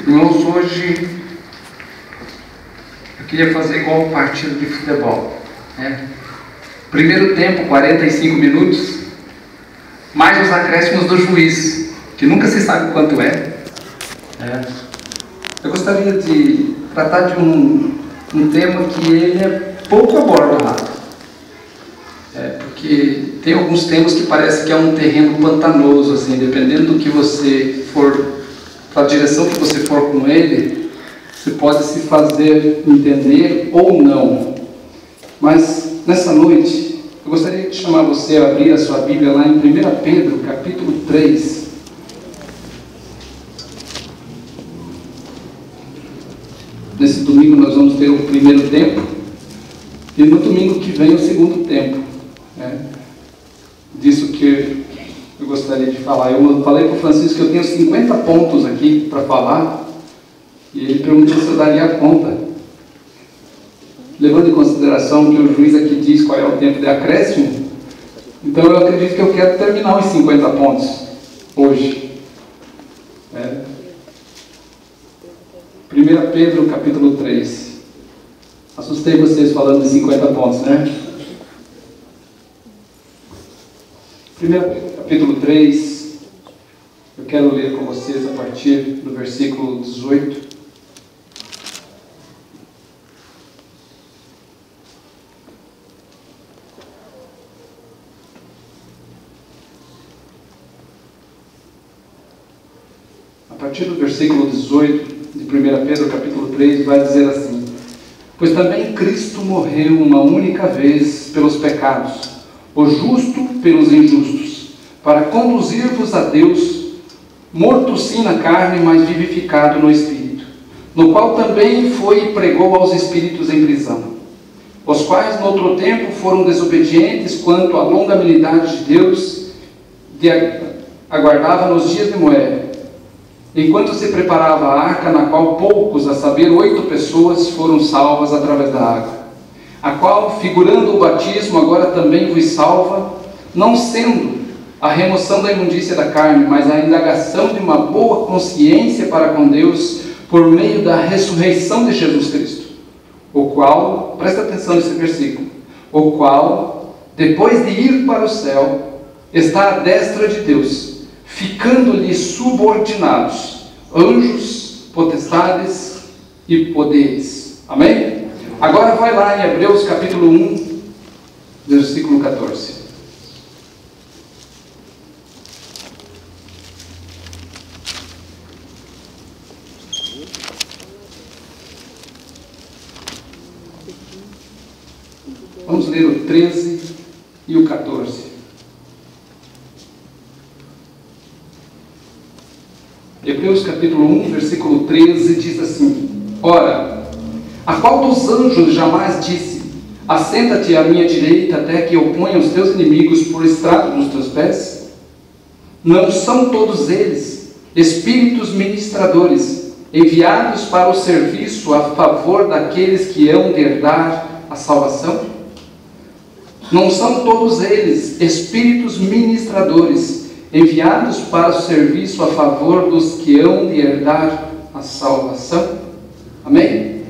Irmãos, hoje eu queria fazer igual um partido de futebol, né? Primeiro tempo, 45 minutos, mais os acréscimos do juiz, que nunca se sabe quanto é. Eu gostaria de tratar de um tema que ele é pouco abordado, porque tem alguns temas que parece que é um terreno pantanoso, assim, dependendo do que você for, da direção que você for com ele, você pode se fazer entender ou não. Mas nessa noite eu gostaria de chamar você a abrir a sua Bíblia lá em 1 Pedro, capítulo 3. Nesse domingo nós vamos ter o primeiro tempo, e no domingo que vem o segundo tempo. Disso que eu gostaria de falar. Eu falei para o Francisco que eu tenho 50 pontos aqui para falar, e ele perguntou se eu daria conta. Levando em consideração que o juiz aqui diz qual é o tempo de acréscimo, então eu acredito que eu quero terminar os 50 pontos hoje. 1 Pedro, capítulo 3. Assustei vocês falando de 50 pontos, né? 1 Pedro, capítulo 3. Eu quero ler com vocês a partir do versículo 18. A partir do versículo 18 de 1 Pedro, capítulo 3, vai dizer assim: pois também Cristo morreu uma única vez pelos pecados, o justo pelos injustos, para conduzir-vos a Deus, morto sim na carne, mas vivificado no Espírito, no qual também foi e pregou aos espíritos em prisão, os quais no outro tempo foram desobedientes quanto à longanimidade de Deus, aguardava nos dias de Noé, enquanto se preparava a arca, na qual poucos, a saber 8 pessoas, foram salvas através da água, a qual, figurando o batismo, agora também vos salva, não sendo a remoção da imundícia da carne, mas a indagação de uma boa consciência para com Deus, por meio da ressurreição de Jesus Cristo, o qual, presta atenção nesse versículo, o qual, depois de ir para o céu, está à destra de Deus, ficando-lhe subordinados anjos, potestades e poderes. Amém? Agora vai lá em Hebreus capítulo 1, versículo 14. Vamos ler o 13 e o 14. Hebreus capítulo 1, versículo 13 diz assim: ora, a qual dos anjos jamais disse: assenta-te à minha direita até que eu ponha os teus inimigos por estrado dos teus pés? Não são todos eles espíritos ministradores, enviados para o serviço a favor daqueles que hão de herdar a salvação? Não são todos eles espíritos ministradores, enviados para o serviço a favor dos que hão de herdar a salvação? Amém?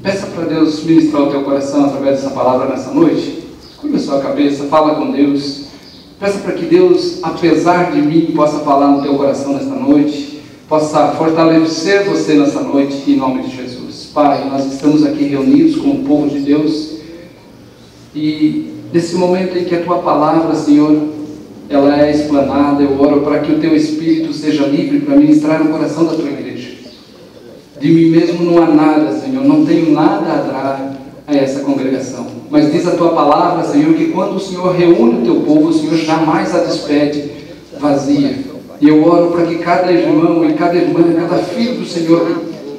Peça para Deus ministrar o teu coração através dessa palavra nessa noite. Curva a sua cabeça, fala com Deus. Peça para que Deus, apesar de mim, possa falar no teu coração nesta noite, possa fortalecer você nessa noite, em nome de Jesus. Pai, nós estamos aqui reunidos com o povo de Deus, e nesse momento em que a tua palavra, Senhor, ela é explanada, eu oro para que o teu Espírito seja livre para ministrar no coração da tua igreja. De mim mesmo não há nada, Senhor, não tenho nada a dar a essa congregação. Mas diz a tua palavra, Senhor, que quando o Senhor reúne o teu povo, o Senhor jamais a despede vazia. E eu oro para que cada irmão e cada irmã, cada filho do Senhor que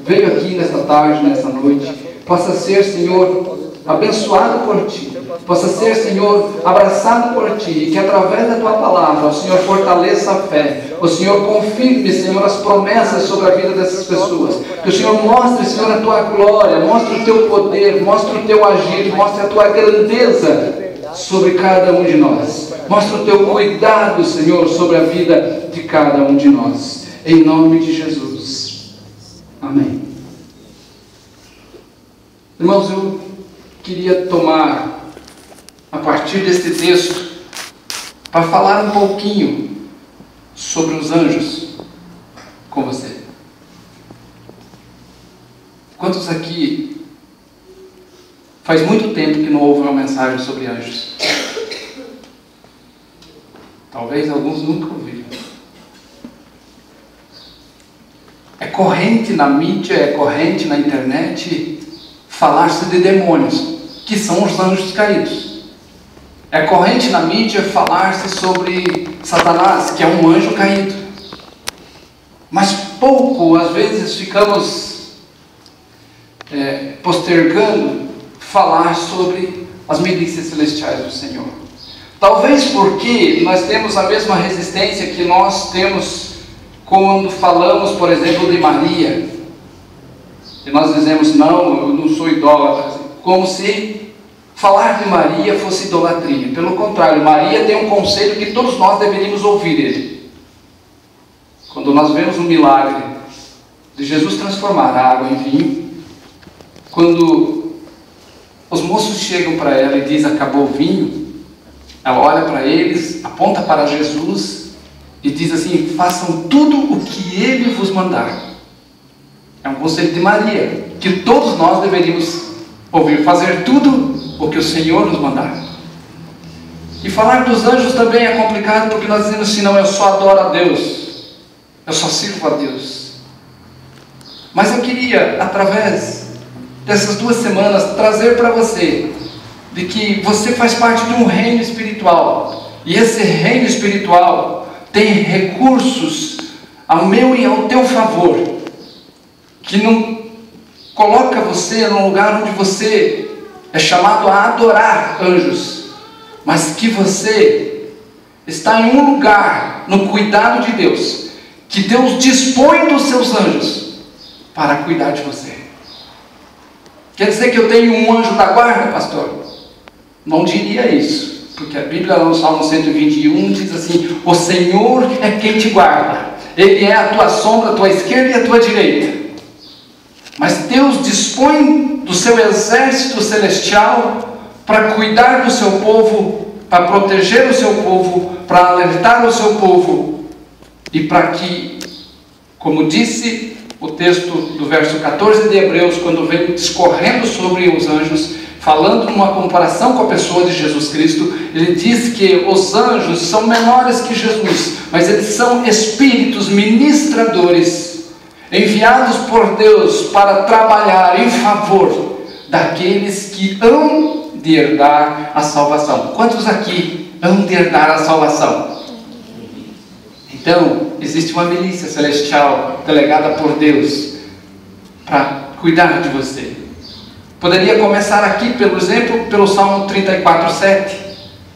veio aqui nesta tarde, nesta noite, possa ser, Senhor, abençoado por Ti, possa ser, Senhor, abraçado por Ti, e que através da Tua palavra o Senhor fortaleça a fé, o Senhor confirme, Senhor, as promessas sobre a vida dessas pessoas, que o Senhor mostre, Senhor, a Tua glória, mostre o Teu poder, mostre o Teu agir, mostre a Tua grandeza sobre cada um de nós, mostre o Teu cuidado, Senhor, sobre a vida de cada um de nós, em nome de Jesus, Irmãos, eu queria tomar, a partir deste texto, para falar um pouquinho sobre os anjos com você. Quantos aqui faz muito tempo que não houve uma mensagem sobre anjos? Talvez alguns nunca ouviram. É corrente na mídia, é corrente na internet falar-se de demônios, que são os anjos caídos. É corrente na mídia falar-se sobre Satanás, que é um anjo caído. Mas pouco, às vezes, ficamos postergando falar sobre as milícias celestiais do Senhor. Talvez porque nós temos a mesma resistência que nós temos quando falamos, por exemplo, de Maria. E nós dizemos, não, eu não sou idólatra. Como se falar de Maria fosse idolatria. Pelo contrário, Maria tem um conselho que todos nós deveríamos ouvir ele. Quando nós vemos o milagre de Jesus transformar a água em vinho, quando os moços chegam para ela e dizem, acabou o vinho, ela olha para eles, aponta para Jesus e diz assim, façam tudo o que ele vos mandar. É um conselho de Maria, que todos nós deveríamos ouvir, fazer tudo o que o Senhor nos mandar. E falar dos anjos também é complicado, porque nós dizemos assim, não, eu só adoro a Deus, eu só sirvo a Deus. Mas eu queria, através dessas 2 semanas, trazer para você, de que você faz parte de um reino espiritual, e esse reino espiritual tem recursos ao meu e ao teu favor, que não coloca você num lugar onde você é chamado a adorar anjos, mas que você está em um lugar, no cuidado de Deus, que Deus dispõe dos seus anjos para cuidar de você. Quer dizer que eu tenho um anjo da guarda, pastor? Não diria isso, porque a Bíblia no Salmo 121 diz assim, o Senhor é quem te guarda, Ele é a tua sombra, a tua esquerda e a tua direita. Mas Deus dispõe do seu exército celestial para cuidar do seu povo, para proteger o seu povo, para alertar o seu povo, e para que, como disse o texto do verso 14 de Hebreus, quando vem discorrendo sobre os anjos, falando numa comparação com a pessoa de Jesus Cristo, ele diz que os anjos são menores que Jesus, mas eles são espíritos ministradores, enviados por Deus para trabalhar em favor daqueles que hão de herdar a salvação. Quantos aqui hão de herdar a salvação? Então, existe uma milícia celestial delegada por Deus para cuidar de você. Poderia começar aqui, pelo exemplo, pelo Salmo 34:7,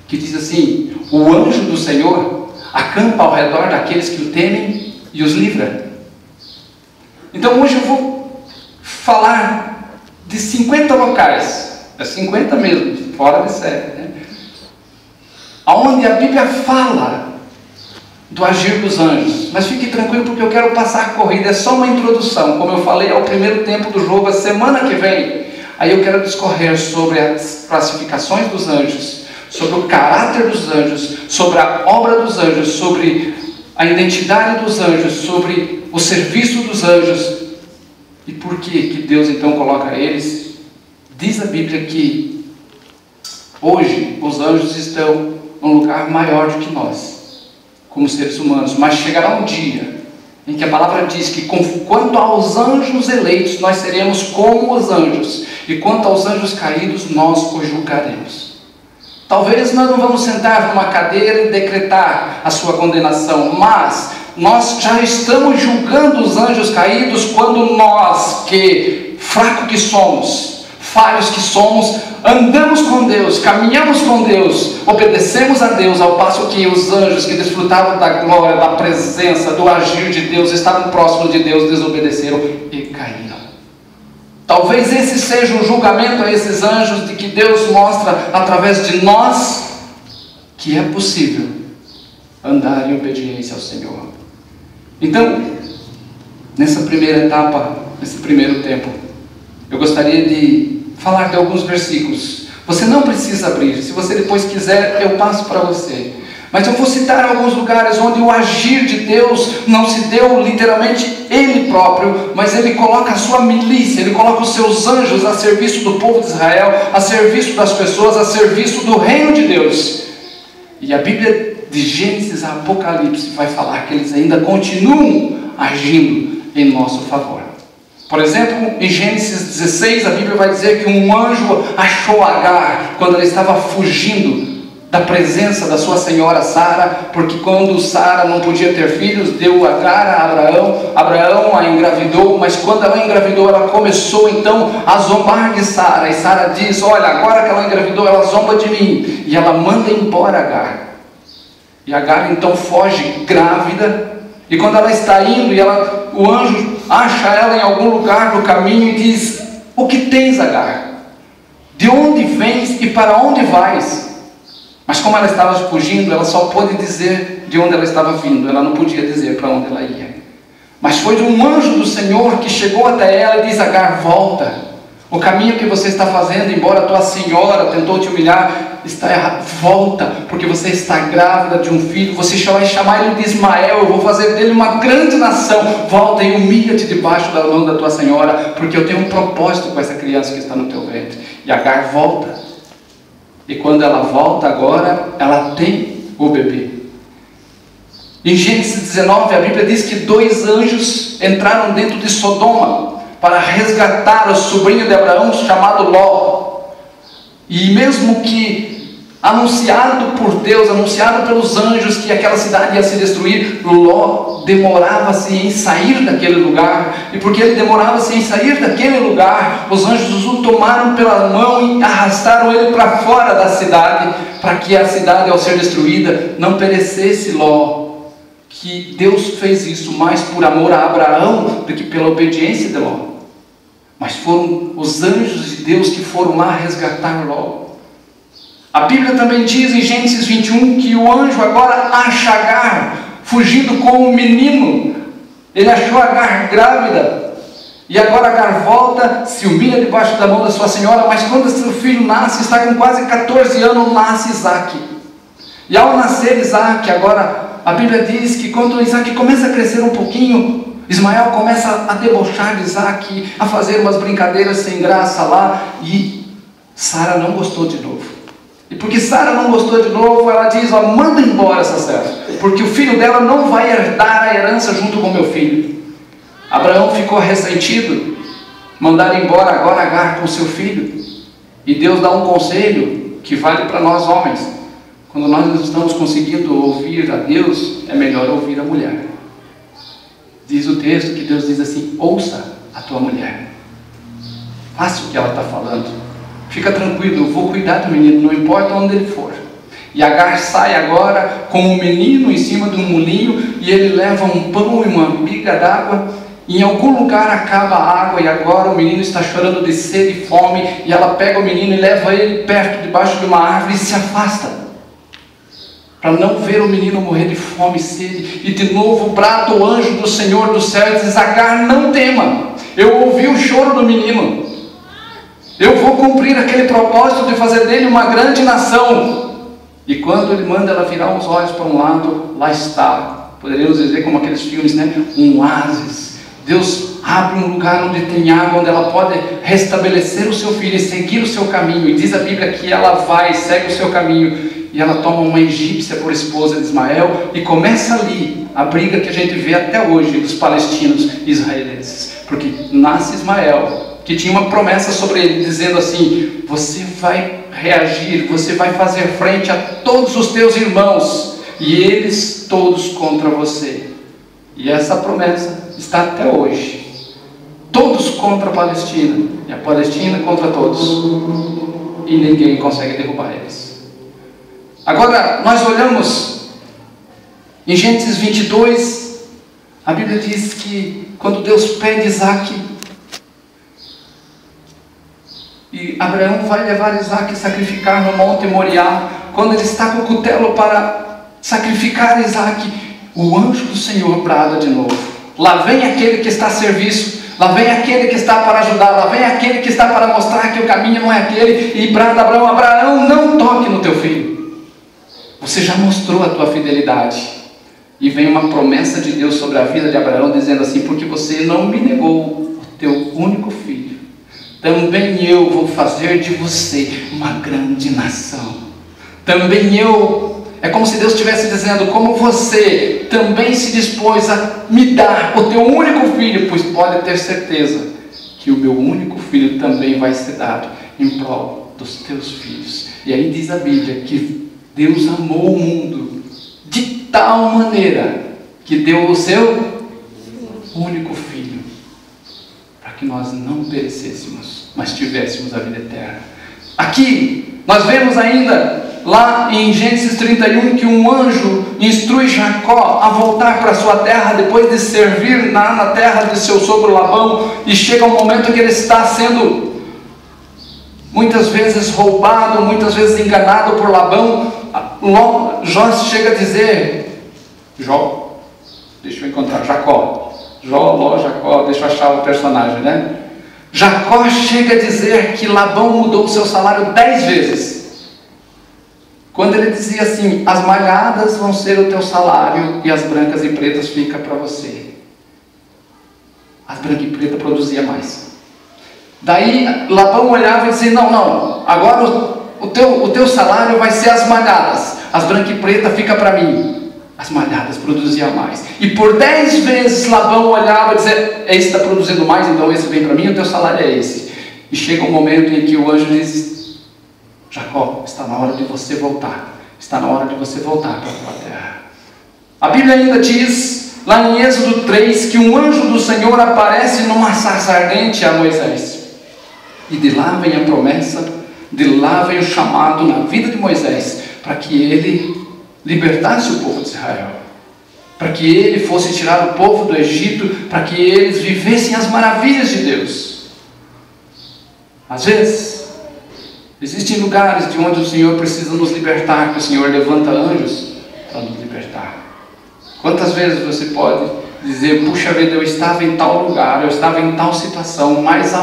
que diz assim, o anjo do Senhor acampa ao redor daqueles que o temem e os livra. Então hoje eu vou falar de 50 locais, é 50 mesmo, fora de série, né? Onde a Bíblia fala do agir dos anjos. Mas fique tranquilo, porque eu quero passar a corrida, é só uma introdução. Como eu falei, é o primeiro tempo do jogo, a semana que vem, aí eu quero discorrer sobre as classificações dos anjos, sobre o caráter dos anjos, sobre a obra dos anjos, sobre a identidade dos anjos, sobre o serviço dos anjos, e por que Deus então coloca eles. Diz a Bíblia que hoje os anjos estão num lugar maior do que nós, como seres humanos, mas chegará um dia em que a palavra diz que quanto aos anjos eleitos, nós seremos como os anjos, e quanto aos anjos caídos, nós os julgaremos. Talvez nós não vamos sentar numa cadeira e decretar a sua condenação, mas nós já estamos julgando os anjos caídos quando nós, que fraco que somos, falhos que somos, andamos com Deus, caminhamos com Deus, obedecemos a Deus, ao passo que os anjos que desfrutavam da glória, da presença, do agir de Deus, estavam próximos de Deus, desobedeceram e caíram. Talvez esse seja o julgamento a esses anjos, de que Deus mostra através de nós que é possível andar em obediência ao Senhor. Então, nessa primeira etapa, nesse primeiro tempo, eu gostaria de falar de alguns versículos. Você não precisa abrir, se você depois quiser, eu passo para você. Mas eu vou citar alguns lugares onde o agir de Deus não se deu literalmente Ele próprio, mas Ele coloca a sua milícia, Ele coloca os seus anjos a serviço do povo de Israel, a serviço das pessoas, a serviço do reino de Deus. E a Bíblia de Gênesis a Apocalipse vai falar que eles ainda continuam agindo em nosso favor. Por exemplo, em Gênesis 16, a Bíblia vai dizer que um anjo achou Agar quando ela estava fugindo da presença da sua senhora Sara, porque quando Sara não podia ter filhos, deu Agar a Abraão. Abraão a engravidou, mas quando ela engravidou, ela começou então a zombar de Sara. E Sara diz: olha, agora que ela engravidou, ela zomba de mim. E ela manda embora Agar. E Agar então foge grávida. E quando ela está indo, o anjo acha ela em algum lugar do caminho e diz: o que tens, Agar? De onde vens e para onde vais? Mas como ela estava fugindo, ela só pôde dizer de onde ela estava vindo. Ela não podia dizer para onde ela ia. Mas foi de um anjo do Senhor que chegou até ela e diz: Agar, volta. O caminho que você está fazendo, embora a tua senhora tentou te humilhar, está errado. Volta, porque você está grávida de um filho. Você vai chamar ele de Ismael. Eu vou fazer dele uma grande nação. Volta e humilha-te debaixo da mão da tua senhora, porque eu tenho um propósito com essa criança que está no teu ventre. E Agar volta. E quando ela volta agora, ela tem o bebê. Em Gênesis 19, a Bíblia diz que 2 anjos entraram dentro de Sodoma para resgatar o sobrinho de Abraão chamado Ló. E mesmo que anunciado por Deus, anunciado pelos anjos que aquela cidade ia se destruir, Ló demorava-se em sair daquele lugar. E porque ele demorava-se em sair daquele lugar, os anjos o tomaram pela mão e arrastaram ele para fora da cidade, para que a cidade, ao ser destruída, não perecesse Ló. Que Deus fez isso mais por amor a Abraão do que pela obediência de Ló. Mas foram os anjos de Deus que foram lá resgatar Ló. A Bíblia também diz em Gênesis 21 que o anjo agora acha Agar fugindo com um menino. Ele achou Agar grávida. E agora Agar volta, se humilha debaixo da mão da sua senhora. Mas quando seu filho nasce, está com quase 14 anos, nasce Isaac. E ao nascer Isaac, agora a Bíblia diz que quando Isaac começa a crescer um pouquinho, Ismael começa a debochar de Isaac, a fazer umas brincadeiras sem graça lá. E Sara não gostou de novo. E porque Sara não gostou de novo, ela diz: ó, manda embora essa serva, porque o filho dela não vai herdar a herança junto com meu filho. Abraão ficou ressentido, mandaram embora agora Agar com seu filho. E Deus dá um conselho que vale para nós homens: quando nós não estamos conseguindo ouvir a Deus, é melhor ouvir a mulher. Diz o texto que Deus diz assim: ouça a tua mulher, faça o que ela está falando. Fica tranquilo, eu vou cuidar do menino, não importa onde ele for. E Agar sai agora com o menino em cima de um molinho, e ele leva um pão e uma biga d'água. Em algum lugar acaba a água, e agora o menino está chorando de sede e fome, e ela pega o menino e leva ele perto, debaixo de uma árvore, e se afasta, para não ver o menino morrer de fome e sede. E de novo brada o anjo do Senhor do céu e diz: Agar, não tema, eu ouvi o choro do menino. Eu vou cumprir aquele propósito de fazer dele uma grande nação. E quando ele manda ela virar os olhos para um lado, lá está, poderíamos dizer como aqueles filmes, né? Um oásis. Deus abre um lugar onde tem água, onde ela pode restabelecer o seu filho e seguir o seu caminho. E diz a Bíblia que ela vai, segue o seu caminho, e ela toma uma egípcia por esposa de Ismael, e começa ali a briga que a gente vê até hoje dos palestinos e israelenses. Porque nasce Ismael, que tinha uma promessa sobre ele, dizendo assim: você vai reagir, você vai fazer frente a todos os teus irmãos, e eles todos contra você. E essa promessa está até hoje. Todos contra a Palestina, e a Palestina contra todos, e ninguém consegue derrubar eles. Agora, nós olhamos em Gênesis 22, a Bíblia diz que quando Deus pede Isaac, e Abraão vai levar Isaac a sacrificar no Monte Moriá, quando ele está com o cutelo para sacrificar Isaac, o anjo do Senhor brada de novo: lá vem aquele que está a serviço, Lá vem aquele que está para ajudar, lá vem aquele que está para mostrar que o caminho não é aquele. E brada Abraão: Abraão, não toque no teu filho. Você já mostrou a tua fidelidade. E vem uma promessa de Deus sobre a vida de Abraão, dizendo assim: porque você não me negou o teu único filho, também eu vou fazer de você uma grande nação. Também eu... É como se Deus estivesse dizendo: como você também se dispôs a me dar o teu único filho, pois pode ter certeza que o meu único filho também vai ser dado em prol dos teus filhos. E aí diz a Bíblia que Deus amou o mundo de tal maneira que deu o seu único filho, para que nós não perecêssemos, mas tivéssemos a vida eterna. Aqui nós vemos ainda, lá em Gênesis 31, que um anjo instrui Jacó a voltar para sua terra, depois de servir na terra de seu sogro Labão, e chega um momento que ele está sendo muitas vezes roubado, muitas vezes enganado por Labão. Jó chega a dizer, Jacó, deixa eu achar o personagem, né? Jacó chega a dizer que Labão mudou o seu salário 10 vezes. Quando ele dizia assim: as malhadas vão ser o teu salário e as brancas e pretas ficam para você. As brancas e pretas produziam mais. Daí Labão olhava e dizia: não, agora o teu salário vai ser as malhadas, as brancas e pretas ficam para mim. As malhadas produziam mais. E por 10 vezes Labão olhava e dizia: esse está produzindo mais, então esse vem para mim, o teu salário é esse. E chega um momento em que o anjo diz: Jacó, está na hora de você voltar. Está na hora de você voltar para a tua terra. A Bíblia ainda diz, lá em Êxodo 3, que um anjo do Senhor aparece numa sarça ardente a Moisés. E de lá vem a promessa, de lá vem o chamado na vida de Moisés, para que ele libertasse o povo de Israel, para que ele fosse tirar o povo do Egito, para que eles vivessem as maravilhas de Deus. Às vezes existem lugares de onde o Senhor precisa nos libertar, que o Senhor levanta anjos para nos libertar. Quantas vezes você pode dizer: puxa vida, eu estava em tal lugar, eu estava em tal situação, mas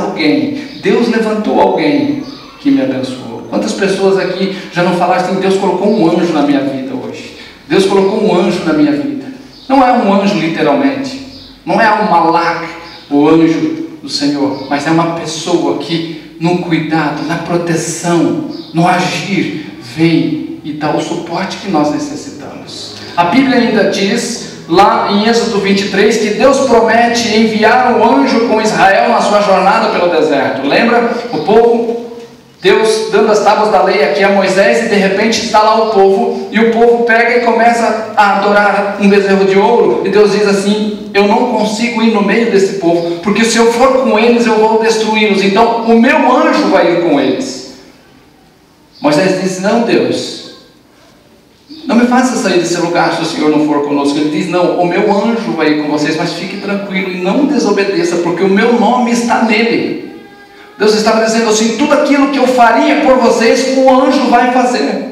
Deus levantou alguém que me abençoou. Quantas pessoas aqui já não falaram assim: Deus colocou um anjo na minha vida hoje, Deus colocou um anjo na minha vida. Não é um anjo literalmente, não é um malach, o anjo do Senhor, mas é uma pessoa que no cuidado, na proteção, no agir, vem e dá o suporte que nós necessitamos. A Bíblia ainda diz, lá em Êxodo 23, que Deus promete enviar um anjo com Israel na sua jornada pelo deserto. Lembra? O povo, Deus dando as tábuas da lei aqui a Moisés, e de repente está lá o povo, e o povo pega e começa a adorar um bezerro de ouro, e Deus diz assim: eu não consigo ir no meio desse povo, porque se eu for com eles eu vou destruí-los, então o meu anjo vai ir com eles. Moisés diz: não, Deus, não me faça sair desse lugar se o Senhor não for conosco. Ele diz: não, o meu anjo vai ir com vocês, mas fique tranquilo e não desobedeça, porque o meu nome está nele. Deus estava dizendo assim: tudo aquilo que eu faria por vocês, o anjo vai fazer.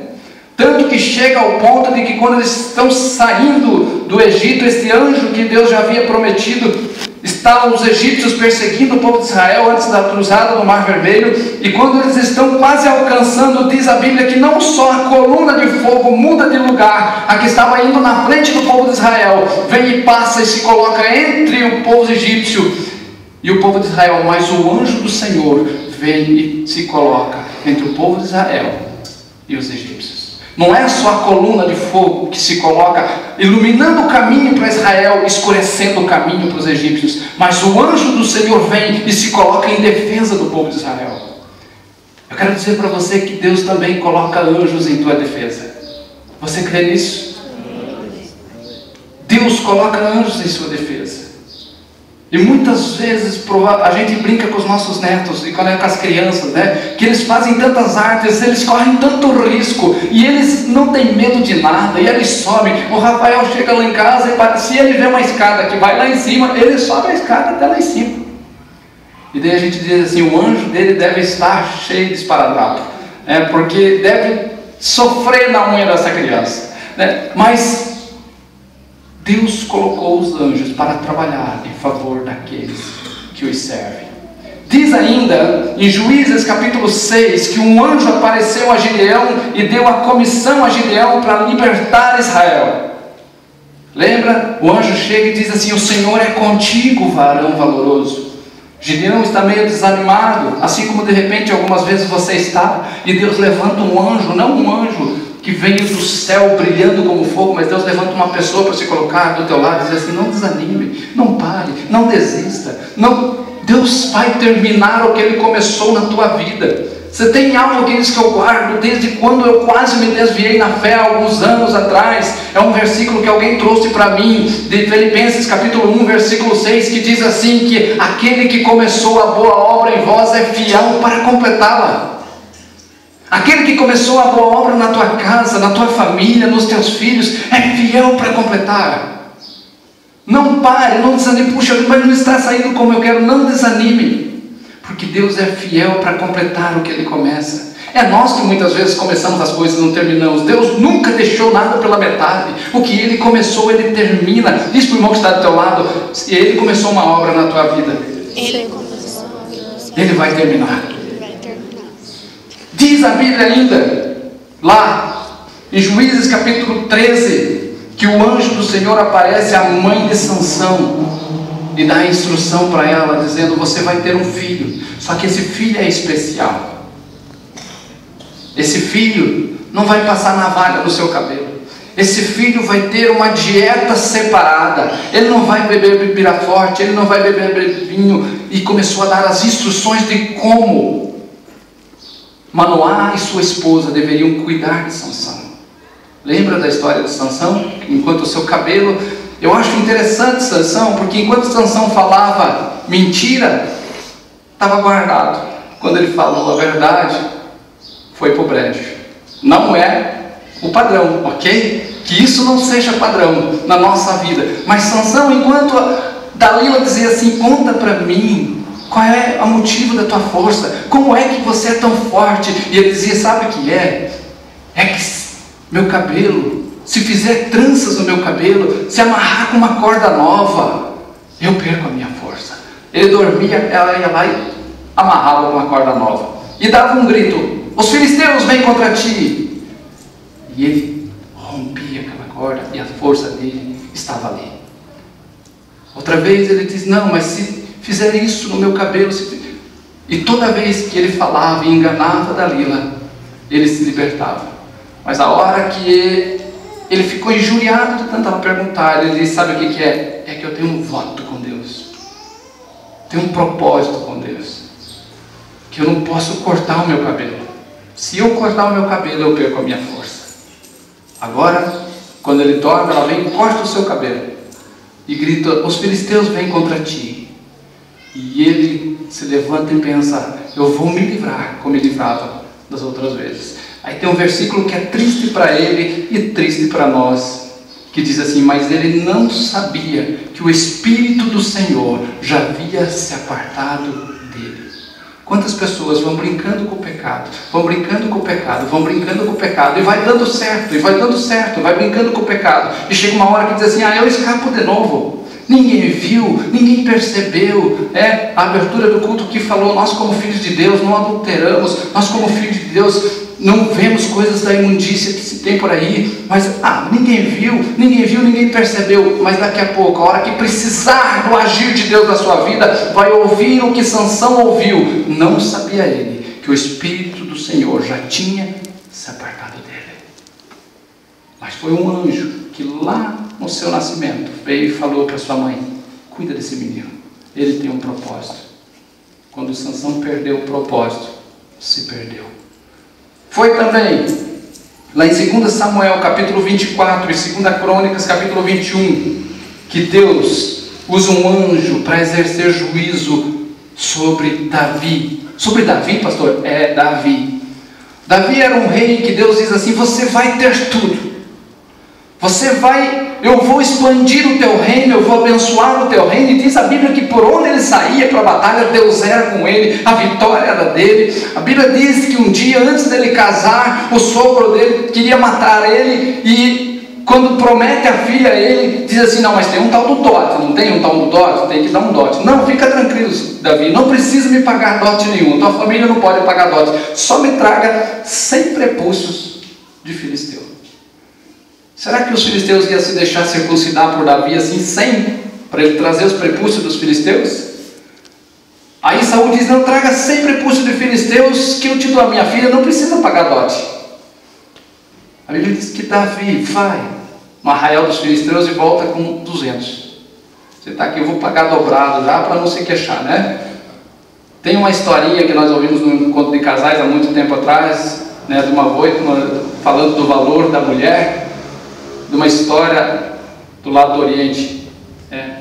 Tanto que chega ao ponto de que quando eles estão saindo do Egito, esse anjo que Deus já havia prometido, estavam os egípcios perseguindo o povo de Israel antes da cruzada do Mar Vermelho, e quando eles estão quase alcançando, diz a Bíblia que não só a coluna de fogo muda de lugar, a que estava indo na frente do povo de Israel, vem e passa e se coloca entre o povo egípcio e o povo de Israel, mas o anjo do Senhor vem e se coloca entre o povo de Israel e os egípcios. Não é só a coluna de fogo que se coloca iluminando o caminho para Israel, escurecendo o caminho para os egípcios, mas o anjo do Senhor vem e se coloca em defesa do povo de Israel. Eu quero dizer para você que Deus também coloca anjos em tua defesa. Você crê nisso? Deus coloca anjos em sua defesa. E muitas vezes a gente brinca com os nossos netos e com as crianças, né? Que eles fazem tantas artes, eles correm tanto risco e eles não têm medo de nada, e eles sobem. O Rafael chega lá em casa e se ele vê uma escada que vai lá em cima, ele sobe a escada até lá em cima. E daí a gente diz assim: o anjo dele deve estar cheio de esparadrapo, porque deve sofrer na unha dessa criança, né? Mas Deus colocou os anjos para trabalhar em favor daqueles que os servem. Diz ainda em Juízes capítulo 6 que um anjo apareceu a Gideão e deu a comissão a Gideão para libertar Israel. Lembra? O anjo chega e diz assim: o Senhor é contigo, varão valoroso. Gideão está meio desanimado, assim como de repente algumas vezes você está, e Deus levanta um anjo, não um anjo que vem do céu brilhando como fogo, mas Deus levanta uma pessoa para se colocar do teu lado e dizer assim: não desanime, não pare, não desista, Deus vai terminar o que Ele começou na tua vida. Você tem algo que diz que eu guardo desde quando eu quase me desviei na fé alguns anos atrás. É um versículo que alguém trouxe para mim, de Filipenses capítulo 1, versículo 6, que diz assim, que aquele que começou a boa obra em vós é fiel para completá-la. Aquele que começou a boa obra na tua casa, na tua família, nos teus filhos, é fiel para completar. Não pare, não desanime. Puxa, mas não está saindo como eu quero. Não desanime, porque Deus é fiel para completar o que Ele começa. É nós que muitas vezes começamos as coisas e não terminamos. Deus nunca deixou nada pela metade. O que Ele começou, Ele termina. Diz para o irmão que está do teu lado: se Ele começou uma obra na tua vida, Ele vai terminar. Diz a Bíblia ainda, lá em Juízes capítulo 13, que o anjo do Senhor aparece à mãe de Sansão e dá a instrução para ela, dizendo: você vai ter um filho, só que esse filho é especial. Esse filho não vai passar navalha no seu cabelo. Esse filho vai ter uma dieta separada. Ele não vai beber bebida forte, ele não vai beber vinho. E começou a dar as instruções de como Manoá e sua esposa deveriam cuidar de Sansão. Lembra da história de Sansão? Enquanto o seu cabelo... Eu acho interessante Sansão, porque enquanto Sansão falava mentira, estava guardado. Quando ele falou a verdade, foi para o brejo. Não é o padrão, ok? Que isso não seja padrão na nossa vida. Mas Sansão, enquanto Dalila dizia assim: conta para mim, qual é o motivo da tua força? Como é que você é tão forte? E ele dizia: sabe o que é? É que meu cabelo, se fizer tranças no meu cabelo, se amarrar com uma corda nova, eu perco a minha força. Ele dormia, ela ia lá e amarrava com uma corda nova. E dava um grito: os filisteus vêm contra ti. E ele rompia aquela corda e a força dele estava ali. Outra vez ele diz: não, mas se fizer isso no meu cabelo... E toda vez que ele falava e enganava Dalila, ele se libertava. Mas a hora que ele ficou injuriado de tanto ela perguntar, ele disse: sabe o que é? É que eu tenho um voto com Deus, tenho um propósito com Deus, que eu não posso cortar o meu cabelo. Se eu cortar o meu cabelo, eu perco a minha força. Agora, quando ele dorme, ela vem e corta o seu cabelo e grita: os filisteus vêm contra ti. E ele se levanta e pensa: eu vou me livrar, como me livrava das outras vezes. Aí tem um versículo que é triste para ele e triste para nós, que diz assim: mas ele não sabia que o Espírito do Senhor já havia se apartado dele. Quantas pessoas vão brincando com o pecado, vão brincando com o pecado, vão brincando com o pecado, e vai dando certo, e vai dando certo, vai brincando com o pecado, e chega uma hora que diz assim: eu escapo de novo. Ninguém viu, ninguém percebeu. A abertura do culto que falou: nós como filhos de Deus não adulteramos, nós como filhos de Deus não vemos coisas da imundícia que se tem por aí. Mas ninguém viu, ninguém percebeu. Mas daqui a pouco, a hora que precisar do agir de Deus na sua vida, vai ouvir o que Sansão ouviu. Não sabia ele que o Espírito do Senhor já tinha se apartado dele. Mas foi um anjo que lá no seu nascimento veio e falou para sua mãe: cuida desse menino, ele tem um propósito. Quando Sansão perdeu o propósito, se perdeu. Foi também lá em 2 Samuel capítulo 24 e 2 Crônicas capítulo 21 que Deus usa um anjo para exercer juízo sobre Davi. Sobre Davi, pastor? É Davi. Davi era um rei que Deus diz assim: você vai ter tudo. Eu vou expandir o teu reino, eu vou abençoar o teu reino. E diz a Bíblia que por onde ele saía para a batalha, Deus era com ele, a vitória era dele. A Bíblia diz que um dia antes dele casar, o sogro dele queria matar ele e Quando promete a filha, ele diz assim: não, mas tem um tal do dote, não tem um tal do dote? Tem que dar um dote. Não, fica tranquilo, Davi, não precisa me pagar dote nenhum, tua família não pode pagar dote, só me traga 100 prepúcios de filisteu. Será que os filisteus iam se deixar circuncidar por Davi assim, 100, para ele trazer os prepúcios dos filisteus? Aí Saul diz: não, traga 100 prepúcios de filisteus que eu te dou a minha filha, não precisa pagar dote. A Bíblia diz que Davi vai no arraial dos filisteus e volta com 200. Você está aqui, eu vou pagar dobrado já para não se queixar, né? Tem uma historinha que nós ouvimos no encontro de casais há muito tempo atrás, né, de uma voita falando do valor da mulher, de uma história do lado do Oriente,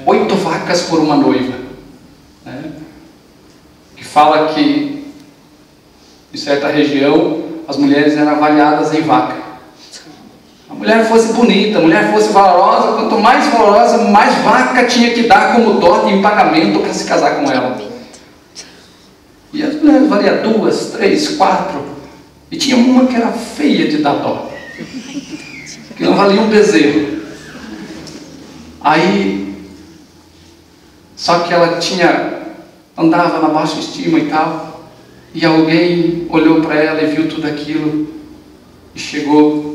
8 vacas por uma noiva, né, que fala que em certa região as mulheres eram avaliadas em vaca. A mulher fosse bonita, a mulher fosse valorosa, quanto mais valorosa, mais vaca tinha que dar como dote em pagamento para se casar com ela. E as mulheres valiam 2, 3, 4, e tinha uma que era feia de dar dó, que não valia um bezerro. Aí, só que ela andava na baixa estima e tal, e alguém olhou para ela e viu tudo aquilo, e chegou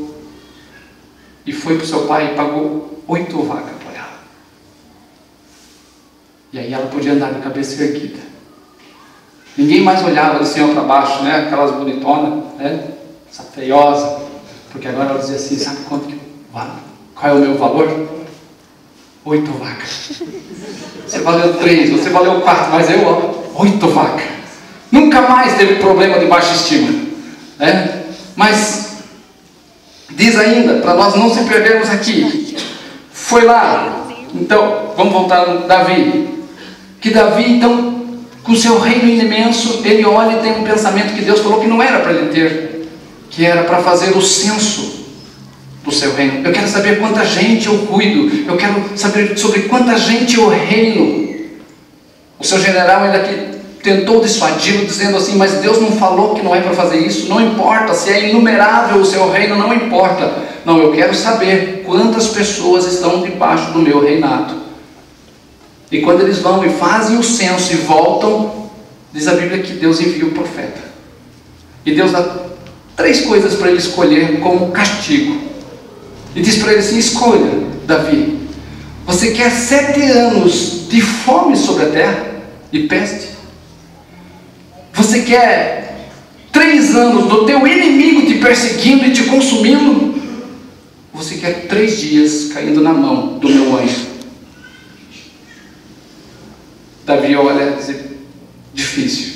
e foi para o seu pai e pagou 8 vacas para ela. E aí ela podia andar de cabeça erguida. Ninguém mais olhava de cima para baixo, né? Aquelas bonitonas, né? Essa feiosa. Porque agora ela dizia assim: sabe quanto que vale? Qual é o meu valor? 8 vacas. Você valeu 3, você valeu 4, mas eu, 8 vacas. Nunca mais teve problema de baixa estima, né? Mas diz ainda, para nós não se perdermos aqui, foi lá, então, vamos voltar no Davi, que Davi, então, com seu reino imenso, ele olha e tem um pensamento que Deus falou que não era para ele ter, que era para fazer o censo do seu reino. Eu quero saber quanta gente eu cuido, eu quero saber sobre quanta gente eu reino. O seu general ainda que tentou dissuadi-lo, dizendo assim: mas Deus não falou que não é para fazer isso, não importa, se é inumerável o seu reino, não importa. Não, eu quero saber quantas pessoas estão debaixo do meu reinado. E quando eles vão e fazem o censo e voltam, diz a Bíblia que Deus envia o profeta. E Deus dá 3 coisas para ele escolher como castigo. E diz para ele assim: escolha, Davi, você quer 7 anos de fome sobre a terra e peste? Você quer 3 anos do teu inimigo te perseguindo e te consumindo? Você quer 3 dias caindo na mão do meu anjo? Davi olha e diz: difícil.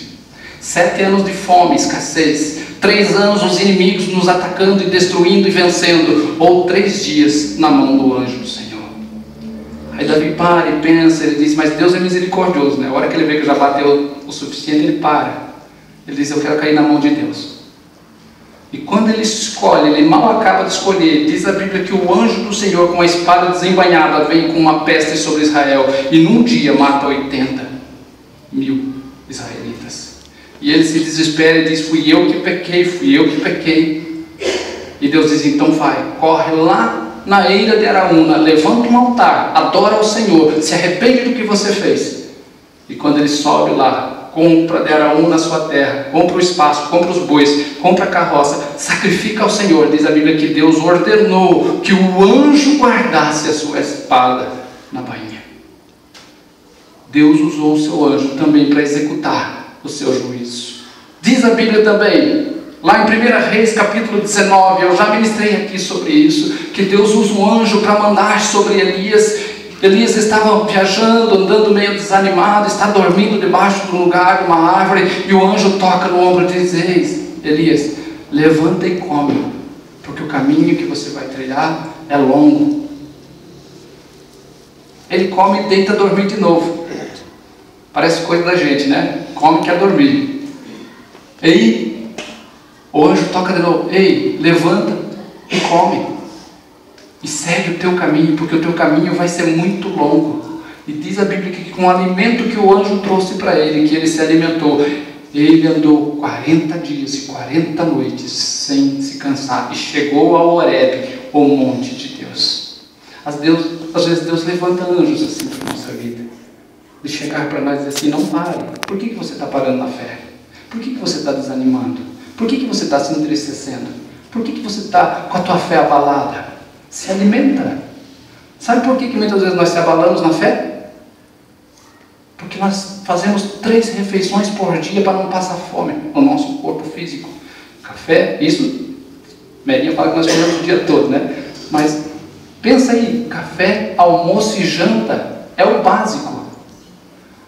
7 anos de fome, escassez. 3 anos os inimigos nos atacando e destruindo e vencendo. Ou 3 dias na mão do anjo do Senhor. Aí Davi para e pensa, ele diz: mas Deus é misericordioso, né? A hora que ele vê que já bateu o suficiente, ele para. Ele diz: eu quero cair na mão de Deus. E quando ele escolhe, ele mal acaba de escolher, diz a Bíblia que o anjo do Senhor com a espada desembainhada vem com uma peste sobre Israel e num dia mata 80.000 israelitas. E ele se desespera e diz: fui eu que pequei, fui eu que pequei. E Deus diz: então vai, corre lá na eira de Araúna, levanta um altar, adora ao Senhor, se arrepende do que você fez. E quando ele sobe lá, compra de Araúna a sua terra, compra o espaço, compra os bois, compra a carroça, sacrifica ao Senhor. Diz a Bíblia que Deus ordenou que o anjo guardasse a sua espada na bainha. Deus usou o seu anjo também para executar o seu juízo. Diz a Bíblia também, lá em 1 Reis capítulo 19, eu já ministrei aqui sobre isso, que Deus usa um anjo para mandar sobre Elias. Elias estava viajando, andando meio desanimado, está dormindo debaixo de um lugar, de uma árvore, e o anjo toca no ombro e diz: ei, Elias, levanta e come, porque o caminho que você vai trilhar é longo. Ele come e deita a dormir de novo. Parece coisa da gente, né? Come e quer dormir. Ei, o anjo toca de novo: ei, levanta e come. E segue o teu caminho, porque o teu caminho vai ser muito longo. E diz a Bíblia que com o alimento que o anjo trouxe para ele, que ele se alimentou, ele andou 40 dias e 40 noites sem se cansar. E chegou ao Horebe, o monte de Deus. Às vezes Deus levanta anjos assim para a nossa vida, de chegar para nós e dizer assim: não pare. Por que você está parando na fé? Por que você está desanimando? Por que você está se entristecendo? Por que você está com a tua fé abalada? Se alimenta. Sabe por que muitas vezes nós se abalamos na fé? Porque nós fazemos 3 refeições por dia para não passar fome no nosso corpo físico. Café, isso, Merinha fala que nós comemos o dia todo, né? Mas pensa aí, café, almoço e janta é o básico.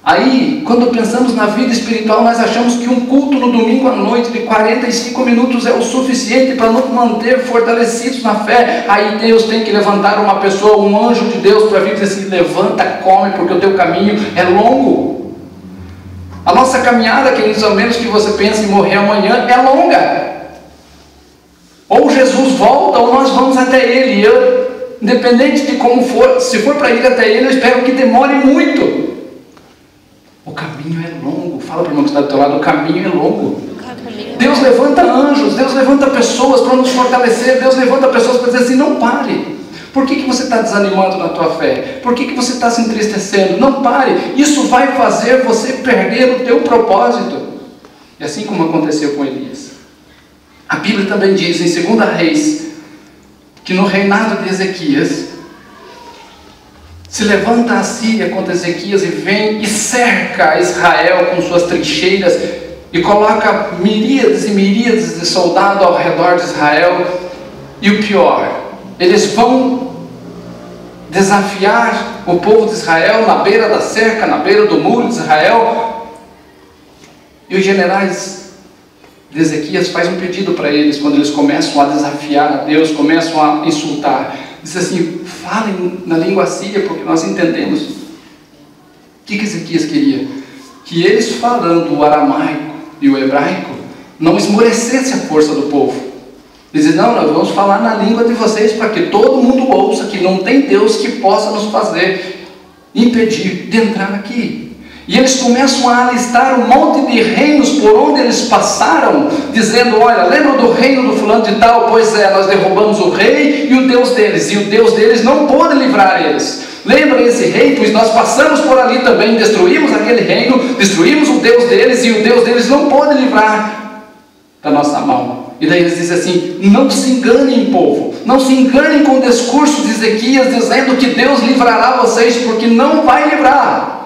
Aí, quando pensamos na vida espiritual, nós achamos que um culto no domingo à noite de 45 minutos é o suficiente para nos manter fortalecidos na fé. Aí Deus tem que levantar uma pessoa, um anjo de Deus, para vir dizer assim: levanta, come, porque o teu caminho é longo. A nossa caminhada, queridos, ao menos que você pense em morrer amanhã, é longa. Ou Jesus volta, ou nós vamos até Ele. Independente de como for, se for para ir até Ele, eu espero que demore muito. O caminho é longo. Fala para o irmão que está do teu lado: o caminho é longo. Deus levanta anjos, Deus levanta pessoas para nos fortalecer, Deus levanta pessoas para dizer assim: não pare. Por que você está desanimando na tua fé? Por que você está se entristecendo? Não pare. Isso vai fazer você perder o teu propósito. E assim como aconteceu com Elias. A Bíblia também diz em 2 Reis que no reinado de Ezequias se levanta a Síria contra Ezequias e vem e cerca Israel com suas trincheiras e coloca miríades e miríades de soldados ao redor de Israel. E o pior, eles vão desafiar o povo de Israel na beira da cerca, na beira do muro de Israel. E os generais de Ezequias fazem um pedido para eles, quando eles começam a desafiar a Deus, começam a insultar. Diz assim: falem na língua síria, porque nós entendemos. O que Ezequias queria? Que eles, falando o aramaico e o hebraico, não esmorecesse a força do povo. Dizem: não, nós vamos falar na língua de vocês, para que todo mundo ouça que não tem Deus que possa nos fazer impedir de entrar aqui. E eles começam a alistar um monte de reinos por onde eles passaram, dizendo: olha, lembra do reino do fulano de tal? Pois é, nós derrubamos o rei e o Deus deles, e o Deus deles não pôde livrar eles. Lembra esse rei? Pois nós passamos por ali também, destruímos aquele reino, destruímos o Deus deles, e o Deus deles não pôde livrar da nossa mão. E daí eles dizem assim: não se enganem, povo, não se enganem com o discurso de Ezequias dizendo que Deus livrará vocês, porque não vai livrar.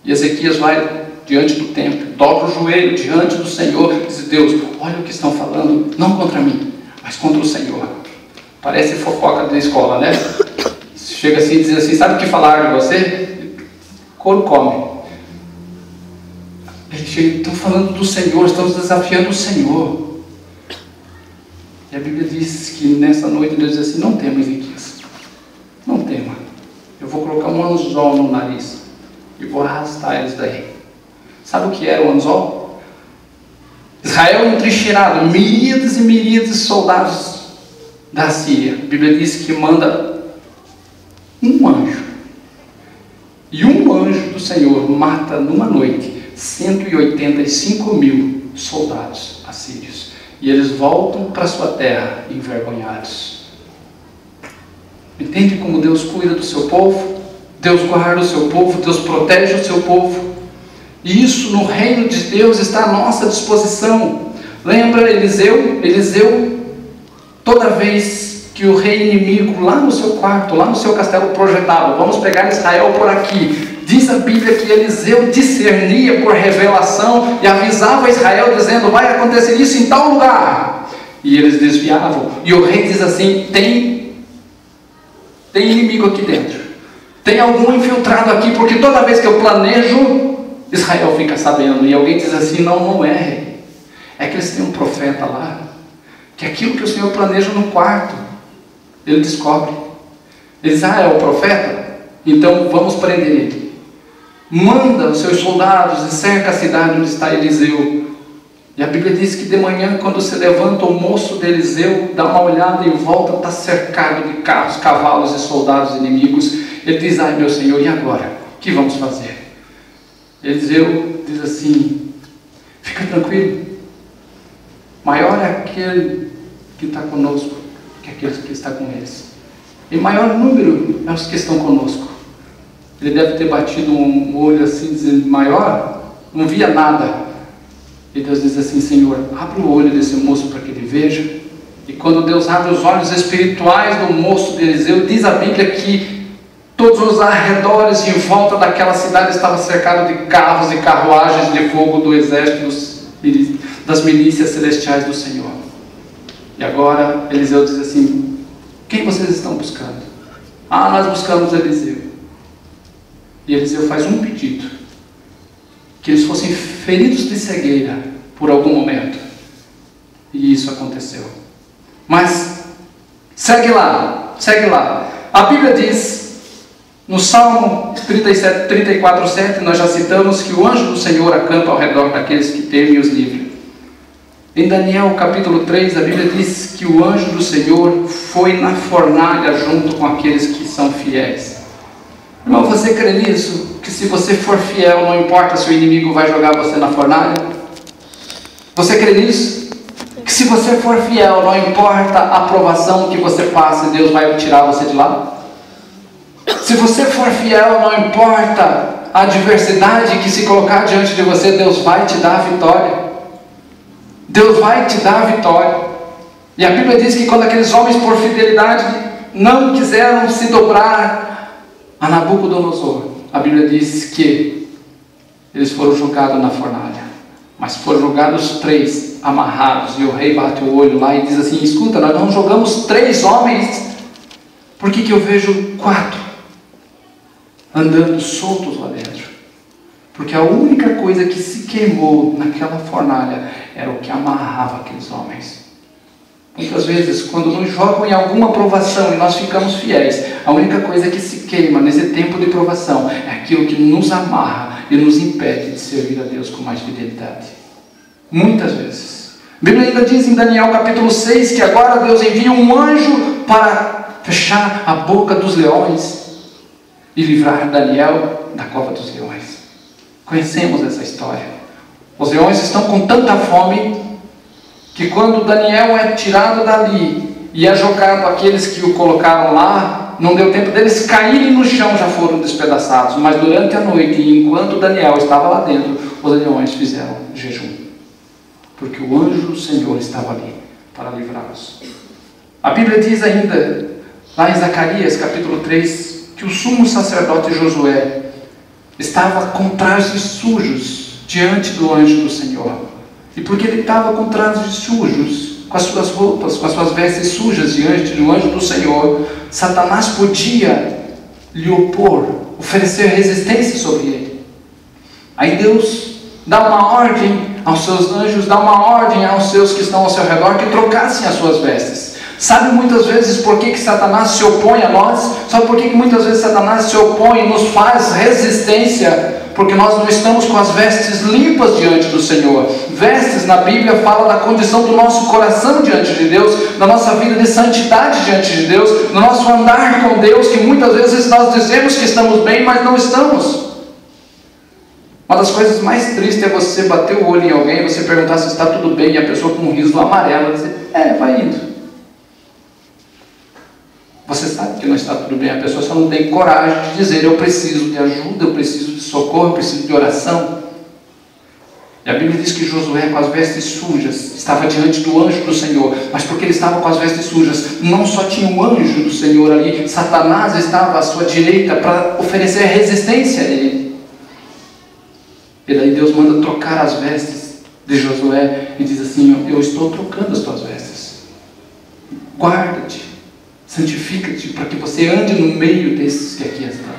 E Ezequias vai diante do templo, dobra o joelho diante do Senhor, diz: Deus, olha o que estão falando, não contra mim, mas contra o Senhor. Parece fofoca da escola, né? Chega assim e diz assim: sabe o que falaram de você? Couro come. Ele chega: estão falando do Senhor, estamos desafiando o Senhor. E a Bíblia diz que nessa noite Deus diz assim: não tema, Ezequias, não tema, eu vou colocar um anzol no nariz e vou arrastar eles daí. Sabe o que era o anzol? Israel entrincheirado, miríades e miríades de soldados da Síria. A Bíblia diz que manda um anjo, e um anjo do Senhor mata numa noite 185.000 soldados assírios, e eles voltam para sua terra envergonhados. Entende como Deus cuida do seu povo? Deus guarda o seu povo, Deus protege o seu povo. E isso no reino de Deus está à nossa disposição. Lembra Eliseu? Eliseu, toda vez que o rei inimigo, lá no seu quarto, lá no seu castelo, projetava: vamos pegar Israel por aqui. Diz a Bíblia que Eliseu discernia por revelação e avisava Israel dizendo: vai acontecer isso em tal lugar. E eles desviavam. E o rei diz assim: tem inimigo aqui dentro. Tem algum infiltrado aqui, porque toda vez que eu planejo, Israel fica sabendo. E alguém diz assim: não é. É que eles têm um profeta lá, que aquilo que o Senhor planeja no quarto, ele descobre. Ele diz: é o profeta? Então vamos prender ele. Manda os seus soldados e cerca a cidade onde está Eliseu. E a Bíblia diz que de manhã, quando se levanta o moço de Eliseu, dá uma olhada em volta, está cercado de carros, cavalos e soldados inimigos. Ele diz: ai meu Senhor, e agora? O que vamos fazer? Eliseu diz assim: fica tranquilo, maior é aquele que está conosco que aquele que está com eles. Em maior número é os que estão conosco. Ele deve ter batido um olho assim, dizendo, maior, não via nada. E Deus diz assim, Senhor, abre o olho desse moço para que ele veja. E quando Deus abre os olhos espirituais do moço de Eliseu, diz a Bíblia que todos os arredores em volta daquela cidade estavam cercados de carros e carruagens de fogo do exército das milícias celestiais do Senhor. E agora Eliseu diz assim, quem vocês estão buscando? Ah, nós buscamos Eliseu. E Eliseu faz um pedido, que eles fossem feridos de cegueira por algum momento. E isso aconteceu. Mas, segue lá. A Bíblia diz, no Salmo 34:7, nós já citamos que o anjo do Senhor acampa ao redor daqueles que temem e os livra. Em Daniel capítulo 3, a Bíblia diz que o anjo do Senhor foi na fornalha junto com aqueles que são fiéis. Irmão, você crê nisso? Que se você for fiel, não importa se o inimigo vai jogar você na fornalha? Você crê nisso? Que se você for fiel, não importa a provação que você passe, Deus vai tirar você de lá? Se você for fiel, não importa a adversidade que se colocar diante de você, Deus vai te dar a vitória. Deus vai te dar a vitória. E a Bíblia diz que quando aqueles homens por fidelidade não quiseram se dobrar a Nabucodonosor, a Bíblia diz que eles foram jogados na fornalha. Mas foram jogados 3 amarrados. E o rei bate o olho lá e diz assim, escuta, nós não jogamos 3 homens, por que eu vejo 4 andando soltos lá dentro? Porque a única coisa que se queimou naquela fornalha era o que amarrava aqueles homens. Muitas vezes, quando nos jogam em alguma provação e nós ficamos fiéis, a única coisa que se queima nesse tempo de provação é aquilo que nos amarra e nos impede de servir a Deus com mais fidelidade. Muitas vezes. A Bíblia ainda diz em Daniel capítulo 6 que agora Deus envia um anjo para fechar a boca dos leões e livrar Daniel da cova dos leões. Conhecemos essa história. Os leões estão com tanta fome que quando Daniel é tirado dali e é jogado aqueles que o colocaram lá, não deu tempo deles caírem no chão, já foram despedaçados. Mas durante a noite, enquanto Daniel estava lá dentro, os leões fizeram jejum, porque o anjo do Senhor estava ali para livrá-los. A Bíblia diz ainda, lá em Zacarias capítulo 3, que o sumo sacerdote Josué estava com trajes sujos diante do anjo do Senhor. E porque ele estava com trajes sujos, com as suas roupas, com as suas vestes sujas diante do anjo do Senhor, Satanás podia lhe opor, oferecer resistência sobre ele. Aí Deus dá uma ordem aos seus anjos, dá uma ordem aos seus que estão ao seu redor, que trocassem as suas vestes. Sabe muitas vezes por que Satanás se opõe a nós? Sabe por que muitas vezes Satanás se opõe e nos faz resistência? Porque nós não estamos com as vestes limpas diante do Senhor. Vestes na Bíblia fala da condição do nosso coração diante de Deus, da nossa vida de santidade diante de Deus, do nosso andar com Deus, que muitas vezes nós dizemos que estamos bem, mas não estamos. Uma das coisas mais tristes é você bater o olho em alguém e você perguntar se está tudo bem, e a pessoa com um riso amarelo dizer, vai indo. Você sabe que não está tudo bem, a pessoa só não tem coragem de dizer, eu preciso de ajuda, eu preciso de socorro, eu preciso de oração. E a Bíblia diz que Josué, com as vestes sujas, estava diante do anjo do Senhor. Mas porque ele estava com as vestes sujas, não só tinha o anjo do Senhor ali, Satanás estava à sua direita para oferecer resistência a ele. E daí Deus manda trocar as vestes de Josué e diz assim, eu estou trocando as tuas vestes. Guarda-te. Santifica-te para que você ande no meio desses que aqui estão.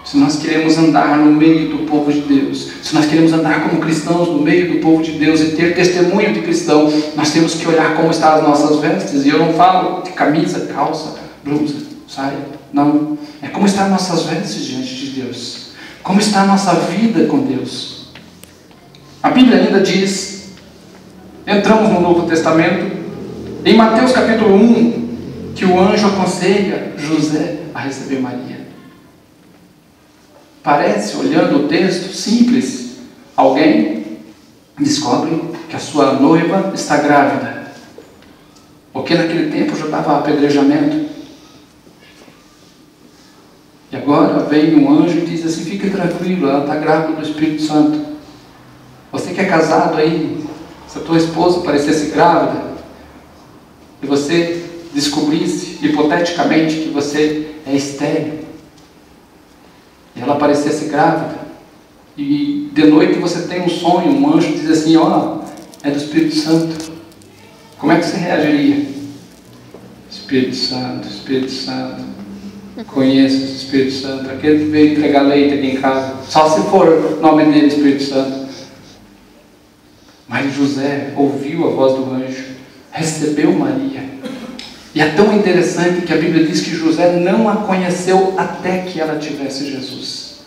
Se nós queremos andar no meio do povo de Deus, se nós queremos andar como cristãos no meio do povo de Deus e ter testemunho de cristão, nós temos que olhar como estão as nossas vestes. E eu não falo de camisa, calça, blusa, saia. Não. É como estão as nossas vestes diante de Deus. Como está a nossa vida com Deus. A Bíblia ainda diz, entramos no Novo Testamento, em Mateus capítulo 1, que o anjo aconselha José a receber Maria. Parece, olhando o texto, simples. Alguém descobre que a sua noiva está grávida. O porque naquele tempo já dava apedrejamento. E agora vem um anjo e diz assim: fique tranquilo, ela está grávida do Espírito Santo. Você que é casado aí, se a tua esposa parecesse grávida, e você descobrisse, hipoteticamente, que você é estéril, e ela parecesse grávida, e de noite você tem um sonho, um anjo diz assim: ó, é do Espírito Santo, como é que você reagiria? Espírito Santo, Espírito Santo, conheço o Espírito Santo, aquele que veio entregar leite aqui em casa, só se for o nome dele, Espírito Santo. Mas José ouviu a voz do anjo, recebeu Maria, e é tão interessante que a Bíblia diz que José não a conheceu até que ela tivesse Jesus.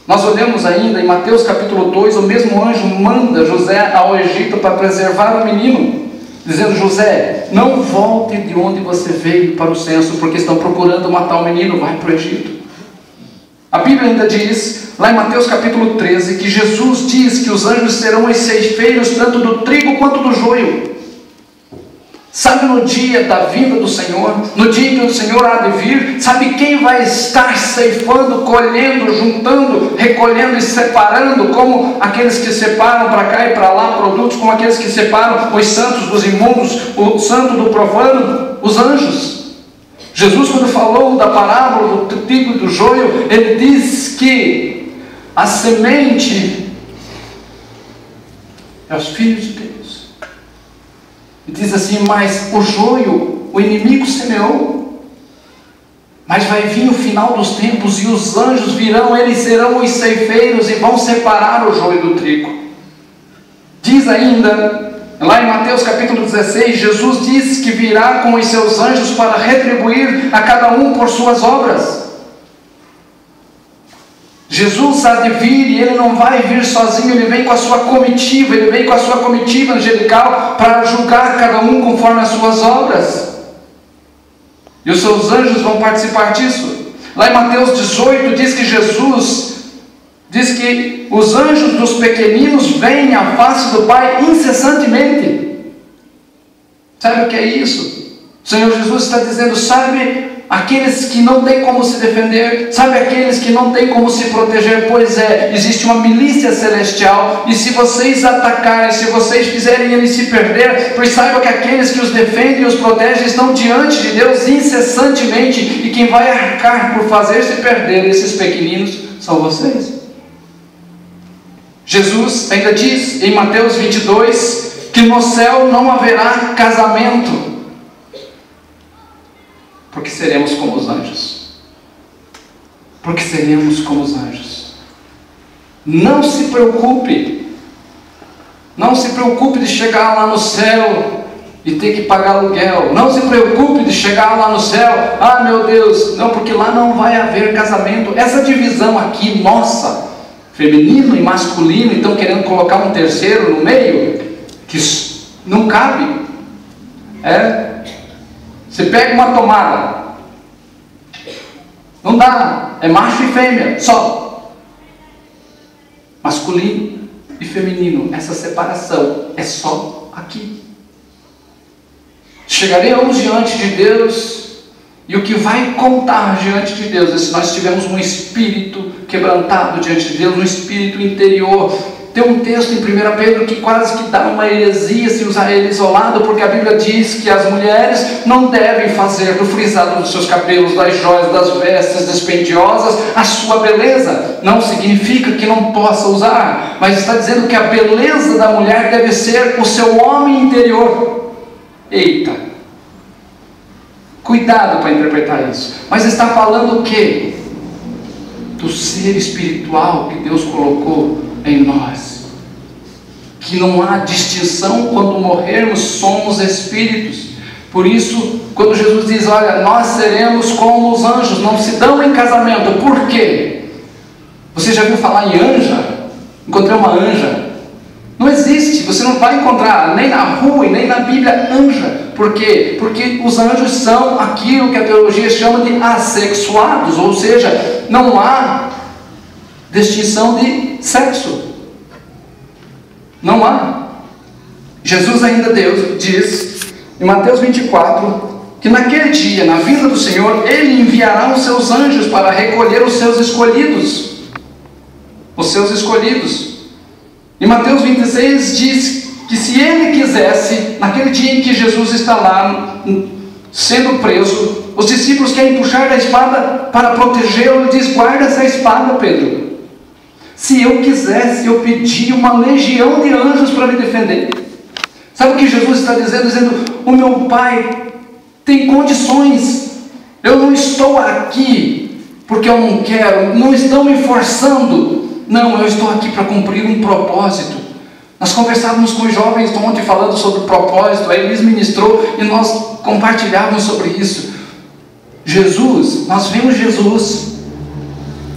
Nós olhamos ainda em Mateus capítulo 2, o mesmo anjo manda José ao Egito para preservar o menino, dizendo: José, não volte de onde você veio para o censo, porque estão procurando matar o menino, vai para o Egito. A Bíblia ainda diz, lá em Mateus capítulo 13, que Jesus diz que os anjos serão os ceifeiros tanto do trigo quanto do joio. Sabe, no dia da vinda do Senhor, no dia em que o Senhor há de vir, sabe quem vai estar ceifando, colhendo, juntando, recolhendo e separando, como aqueles que separam para cá e para lá produtos, como aqueles que separam os santos dos imundos, o santo do profano? Os anjos. Jesus, quando falou da parábola do trigo e do joio, ele diz que a semente é os filhos de Deus. E diz assim: mas o joio, o inimigo semeou, mas vai vir o final dos tempos e os anjos virão, eles serão os ceifeiros e vão separar o joio do trigo. Diz ainda, lá em Mateus capítulo 16, Jesus diz que virá com os seus anjos para retribuir a cada um por suas obras. Jesus há de vir e ele não vai vir sozinho, ele vem com a sua comitiva, ele vem com a sua comitiva angelical para julgar cada um conforme as suas obras. E os seus anjos vão participar disso. Lá em Mateus 18 diz que Jesus diz que os anjos dos pequeninos vêm à face do Pai incessantemente. Sabe o que é isso? O Senhor Jesus está dizendo: sabe aqueles que não têm como se defender, sabe aqueles que não têm como se proteger? Pois é, existe uma milícia celestial, e se vocês atacarem, se vocês fizerem eles se perder, pois saiba que aqueles que os defendem e os protegem estão diante de Deus incessantemente, e quem vai arcar por fazer se perder esses pequeninos são vocês. Jesus ainda diz em Mateus 22 que no céu não haverá casamento, porque seremos como os anjos. Porque seremos como os anjos. Não se preocupe. Não se preocupe de chegar lá no céu e ter que pagar aluguel. Não se preocupe de chegar lá no céu: ah, meu Deus, não, porque lá não vai haver casamento. Essa divisão aqui, nossa, feminino e masculino, então querendo colocar um terceiro no meio, que não cabe. Você pega uma tomada, não dá, é macho e fêmea, só. Masculino e feminino, essa separação é só aqui. Chegaremos diante de Deus, e o que vai contar diante de Deus é se nós tivermos um espírito quebrantado diante de Deus, um espírito interior. Tem um texto em 1 Pedro que quase que dá uma heresia se usar ele isolado, porque a Bíblia diz que as mulheres não devem fazer do frisado dos seus cabelos, das joias, das vestes dispendiosas, a sua beleza. Não significa que não possa usar, mas está dizendo que a beleza da mulher deve ser o seu homem interior. Eita! Cuidado para interpretar isso. Mas está falando o quê? Do ser espiritual que Deus colocou em nós, que não há distinção, quando morrermos somos espíritos. Por isso, quando Jesus diz: olha, nós seremos como os anjos, não se dão em casamento. Por quê? Você já viu falar em anja? Encontrei uma anja. Não existe, você não vai encontrar nem na rua e nem na Bíblia anja. Por quê? Porque os anjos são aquilo que a teologia chama de assexuados, ou seja, não há distinção de sexo. Não há. Jesus ainda diz em Mateus 24, que naquele dia, na vinda do Senhor, Ele enviará os seus anjos para recolher os seus escolhidos. Os seus escolhidos. Em Mateus 26 diz que se Ele quisesse, naquele dia em que Jesus está lá, sendo preso, os discípulos querem puxar da espada para protegê-lo. Ele diz: guarda essa espada, Pedro. Se eu quisesse, eu pedia uma legião de anjos para me defender. Sabe o que Jesus está dizendo? Dizendo: o meu Pai tem condições. Eu não estou aqui porque eu não quero, não estão me forçando. Não, eu estou aqui para cumprir um propósito. Nós conversávamos com os jovens ontem falando sobre o propósito. Aí Luiz ministrou e nós compartilhávamos sobre isso. Jesus, nós vimos Jesus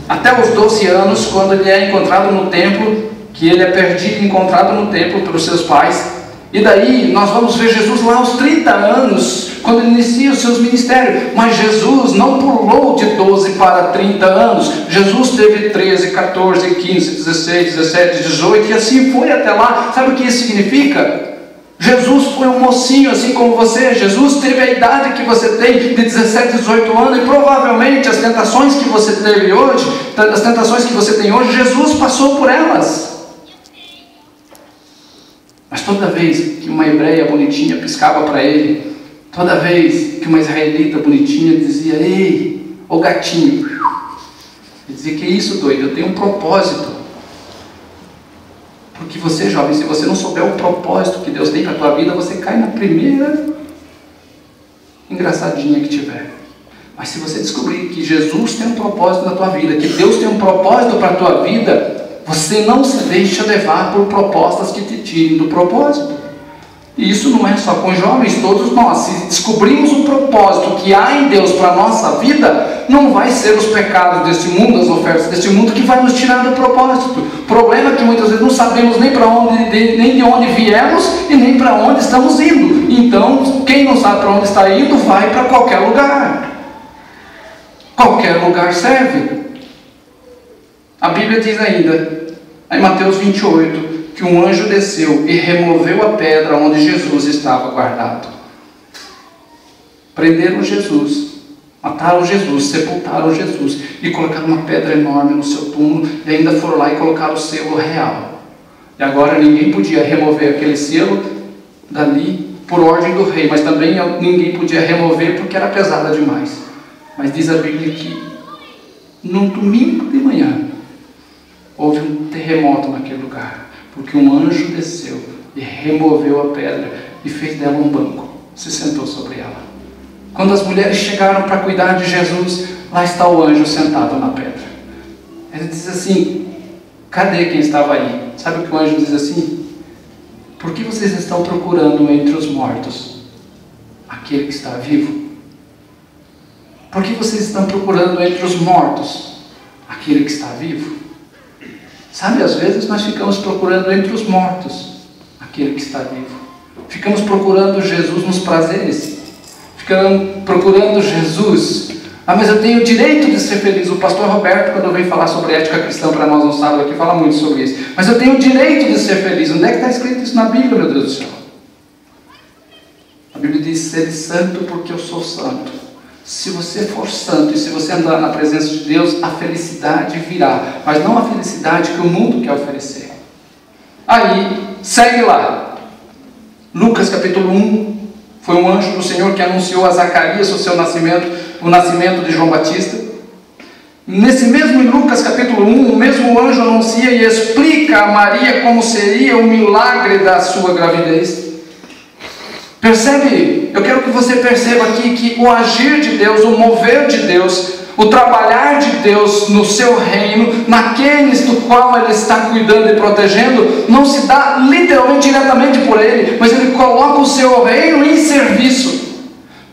até os 12 anos, quando ele é encontrado no templo, que ele é perdido, encontrado no templo pelos seus pais. E daí nós vamos ver Jesus lá aos 30 anos, quando ele inicia os seus ministérios. Mas Jesus não pulou de 12 para 30 anos. Jesus teve 13, 14, 15, 16, 17, 18 e assim foi até lá. Sabe o que isso significa? Jesus foi um mocinho assim como você. Jesus teve a idade que você tem, de 17, 18 anos, e provavelmente as tentações que você teve hoje, as tentações que você tem hoje, Jesus passou por elas. Mas toda vez que uma hebreia bonitinha piscava para ele, toda vez que uma israelita bonitinha dizia: ei, ô gatinho, ele dizia: que isso, doido, eu tenho um propósito. Porque você, jovem, se você não souber o propósito que Deus tem para a tua vida, você cai na primeira engraçadinha que tiver. Mas se você descobrir que Jesus tem um propósito na tua vida, que Deus tem um propósito para a tua vida, você não se deixa levar por propostas que te tirem do propósito. E isso não é só com jovens, todos nós. Se descobrimos o propósito que há em Deus para a nossa vida, não vai ser os pecados deste mundo, as ofertas deste mundo, que vai nos tirar do propósito. O problema é que muitas vezes não sabemos nem para onde, nem de onde viemos e nem para onde estamos indo. Então, quem não sabe para onde está indo, vai para qualquer lugar. Qualquer lugar serve. A Bíblia diz ainda, em Mateus 28, que um anjo desceu e removeu a pedra onde Jesus estava guardado. Prenderam Jesus, mataram Jesus, sepultaram Jesus e colocaram uma pedra enorme no seu túmulo e ainda foram lá e colocaram o selo real. E agora ninguém podia remover aquele selo dali por ordem do rei, mas também ninguém podia remover porque era pesada demais. Mas diz a Bíblia que no domingo de manhã houve um terremoto naquele lugar, porque um anjo desceu e removeu a pedra e fez dela um banco, se sentou sobre ela. Quando as mulheres chegaram para cuidar de Jesus, lá está o anjo sentado na pedra. Ele diz assim: cadê quem estava aí? Sabe o que o anjo diz assim? Por que vocês estão procurando entre os mortos aquele que está vivo? Por que vocês estão procurando entre os mortos aquele que está vivo? Sabe, às vezes nós ficamos procurando entre os mortos aquele que está vivo. Ficamos procurando Jesus nos prazeres. Ficamos procurando Jesus. Ah, mas eu tenho o direito de ser feliz. O pastor Roberto, quando vem falar sobre ética cristã para nós no sábado aqui, fala muito sobre isso. Mas eu tenho o direito de ser feliz. Onde é que está escrito isso na Bíblia, meu Deus do céu? A Bíblia diz: sede santo porque eu sou santo. Se você for santo e se você andar na presença de Deus, a felicidade virá, mas não a felicidade que o mundo quer oferecer. Aí, segue lá. Lucas capítulo 1, foi um anjo do Senhor que anunciou a Zacarias o seu nascimento, o nascimento de João Batista. Nesse mesmo Lucas capítulo 1, o mesmo anjo anuncia e explica a Maria como seria o milagre da sua gravidez. Percebe? Eu quero que você perceba aqui que o agir de Deus, o mover de Deus, o trabalhar de Deus no seu reino, naqueles do qual Ele está cuidando e protegendo, não se dá literalmente, diretamente por Ele, mas Ele coloca o seu reino em serviço.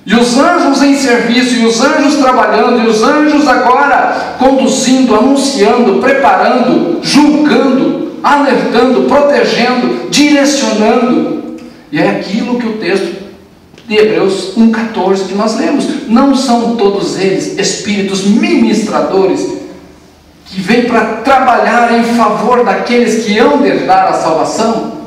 E os anjos em serviço, e os anjos trabalhando, e os anjos agora conduzindo, anunciando, preparando, julgando, alertando, protegendo, direcionando. E é aquilo que o texto de Hebreus 1,14 que nós lemos. Não são todos eles espíritos ministradores que vêm para trabalhar em favor daqueles que hão de herdar a salvação?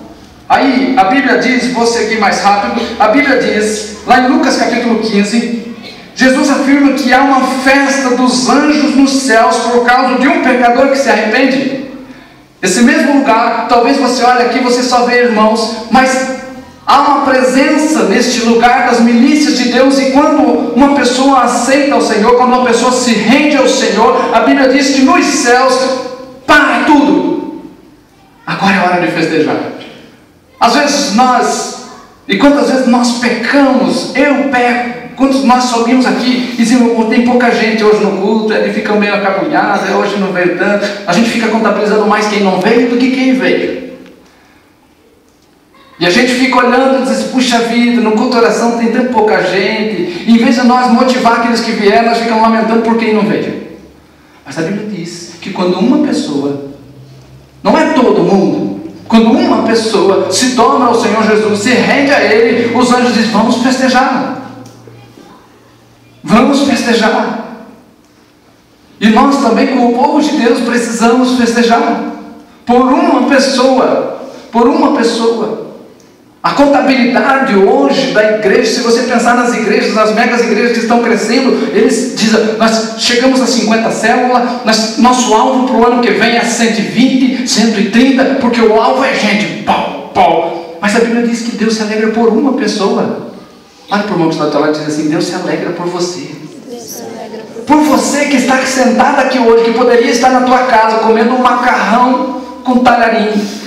Aí a Bíblia diz, vou seguir mais rápido, a Bíblia diz, lá em Lucas capítulo 15, Jesus afirma que há uma festa dos anjos nos céus por causa de um pecador que se arrepende. Esse mesmo lugar, talvez você olhe aqui e você só vê irmãos, mas há uma presença neste lugar das milícias de Deus, e quando uma pessoa aceita o Senhor, quando uma pessoa se rende ao Senhor, a Bíblia diz que nos céus para tudo. Agora é hora de festejar. Às vezes e quantas vezes nós pecamos, eu peco, quando nós subimos aqui e dizemos, tem pouca gente hoje no culto, ele fica meio acabunhado, hoje não veio tanto, a gente fica contabilizando mais quem não veio do que quem veio. E a gente fica olhando e diz, puxa vida, no culto de oração tem tão pouca gente, e em vez de nós motivar aqueles que vieram, nós ficamos lamentando por quem não veio. Mas a Bíblia diz que quando uma pessoa, não é todo mundo, quando uma pessoa se dobra ao Senhor Jesus, se rende a Ele, os anjos dizem, vamos festejar. Vamos festejar. E nós também, como povo de Deus, precisamos festejar. Por uma pessoa. Por uma pessoa. A contabilidade hoje da igreja, se você pensar nas igrejas, nas megas igrejas que estão crescendo, eles dizem, nós chegamos a 50 células, nosso alvo para o ano que vem é 120, 130, porque o alvo é gente, pau. Mas a Bíblia diz que Deus se alegra por uma pessoa. Olha para o irmão que está do teu lado e diz assim, Deus se alegra por você. Por você que está sentado aqui hoje, que poderia estar na tua casa comendo um macarrão com talharim.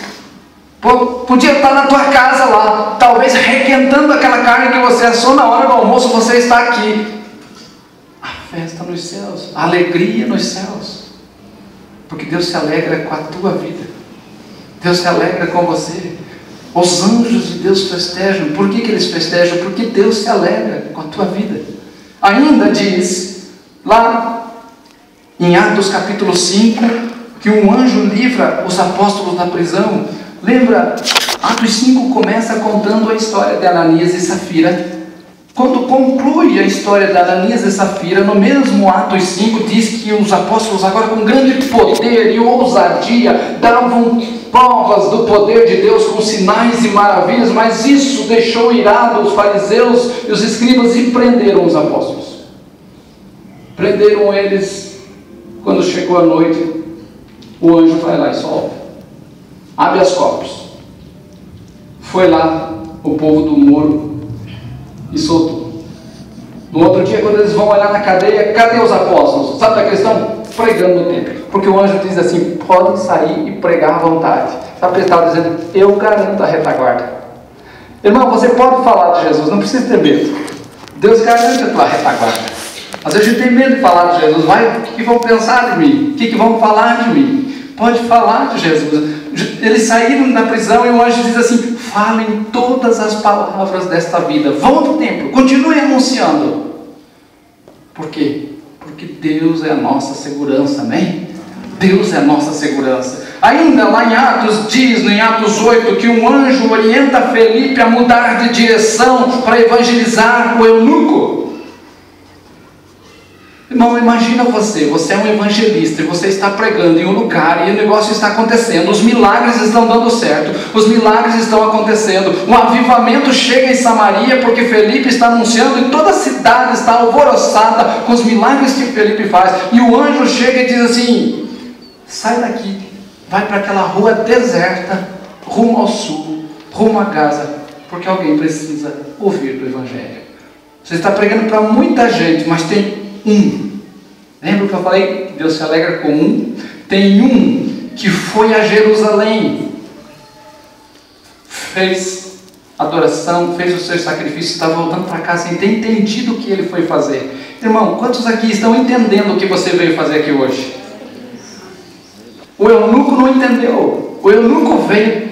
Podia estar na tua casa lá, talvez requentando aquela carne que você assou na hora do almoço, você está aqui. A festa nos céus, a alegria nos céus. Porque Deus se alegra com a tua vida. Deus se alegra com você. Os anjos de Deus festejam. Por que eles festejam? Porque Deus se alegra com a tua vida. Ainda diz, lá em Atos capítulo 5, que um anjo livra os apóstolos da prisão. Lembra, Atos 5 começa contando a história de Ananias e Safira. Quando conclui a história de Ananias e Safira, no mesmo Atos 5 diz que os apóstolos agora com grande poder e ousadia davam provas do poder de Deus com sinais e maravilhas, mas isso deixou irados os fariseus e os escribas e prenderam os apóstolos. Prenderam eles. Quando chegou a noite, o anjo vai lá e solta. Habeas corpus. Foi lá o povo do muro e soltou. No outro dia, quando eles vão olhar na cadeia, cadê os apóstolos? Sabe da questão? Pregando no templo. Porque o anjo diz assim, podem sair e pregar à vontade. Sabe o que ele estava dizendo? Eu garanto a retaguarda. Irmão, você pode falar de Jesus, não precisa ter medo. Deus garante a tua retaguarda. Às vezes a gente tem medo de falar de Jesus. O que vão pensar de mim? O que vão falar de mim? Pode falar de Jesus. Eles saíram da prisão e o anjo diz assim, falem todas as palavras desta vida. Vão ao templo, continuem anunciando. Por quê? Porque Deus é a nossa segurança, amém? Deus é a nossa segurança. Ainda lá em Atos diz, em Atos 8, que um anjo orienta Felipe a mudar de direção para evangelizar o eunuco. Irmão, imagina você é um evangelista e você está pregando em um lugar e o negócio está acontecendo, os milagres estão dando certo, os milagres estão acontecendo, um avivamento chega em Samaria porque Felipe está anunciando e toda a cidade está alvoroçada com os milagres que Felipe faz, e o anjo chega e diz assim, sai daqui, vai para aquela rua deserta, rumo ao sul, rumo a Gaza, porque alguém precisa ouvir do evangelho. Você está pregando para muita gente, mas tem um. Lembra que eu falei que Deus se alegra com um? Tem um que foi a Jerusalém, fez adoração, fez o seu sacrifício, está voltando para casa sem ter entendido o que ele foi fazer. Irmão, quantos aqui estão entendendo o que você veio fazer aqui hoje? O eunuco não entendeu. O eunuco veio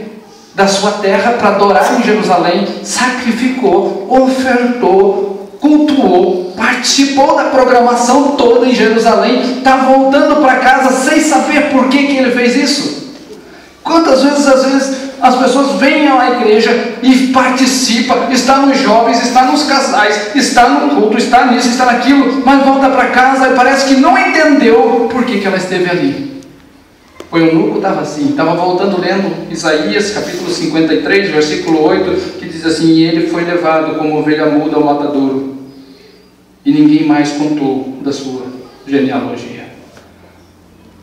da sua terra para adorar em Jerusalém, sacrificou, ofertou, cultuou, participou da programação toda em Jerusalém, está voltando para casa sem saber por que ele fez isso. Quantas vezes, às vezes, as pessoas vêm à igreja e participam, está nos jovens, está nos casais, está no culto, está nisso, está naquilo, mas volta para casa e parece que não entendeu por que ela esteve ali. O eunuco estava assim, estava voltando lendo Isaías capítulo 53, versículo 8, que diz assim: e ele foi levado como ovelha muda ao matadouro, e ninguém mais contou da sua genealogia.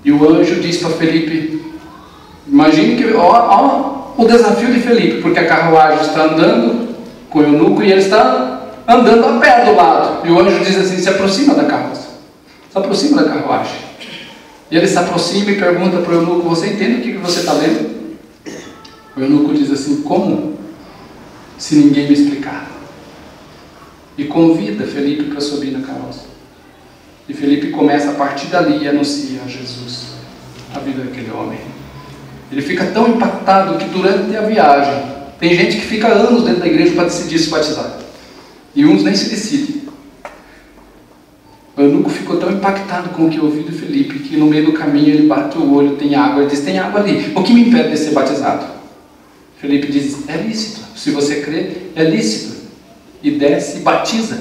E o anjo diz para Felipe, imagine que, ó o desafio de Felipe, porque a carruagem está andando com o eunuco e ele está andando a pé do lado, e o anjo diz assim: se aproxima da carroça, se aproxima da carruagem. E ele se aproxima e pergunta para o eunuco: você entende o que você está lendo? O eunuco diz assim: como? Se ninguém me explicar. E convida Felipe para subir na carroça. E Felipe começa a partir dali e anuncia a Jesus, a vida daquele homem. Ele fica tão impactado que durante a viagem, tem gente que fica anos dentro da igreja para decidir se batizar. E uns nem se decidem. O eunuco ficou tão impactado com o que ouviu de Felipe, que no meio do caminho ele bate o olho, tem água, ele diz: tem água ali, o que me impede de ser batizado? Felipe diz: é lícito, se você crê, é lícito. E desce e batiza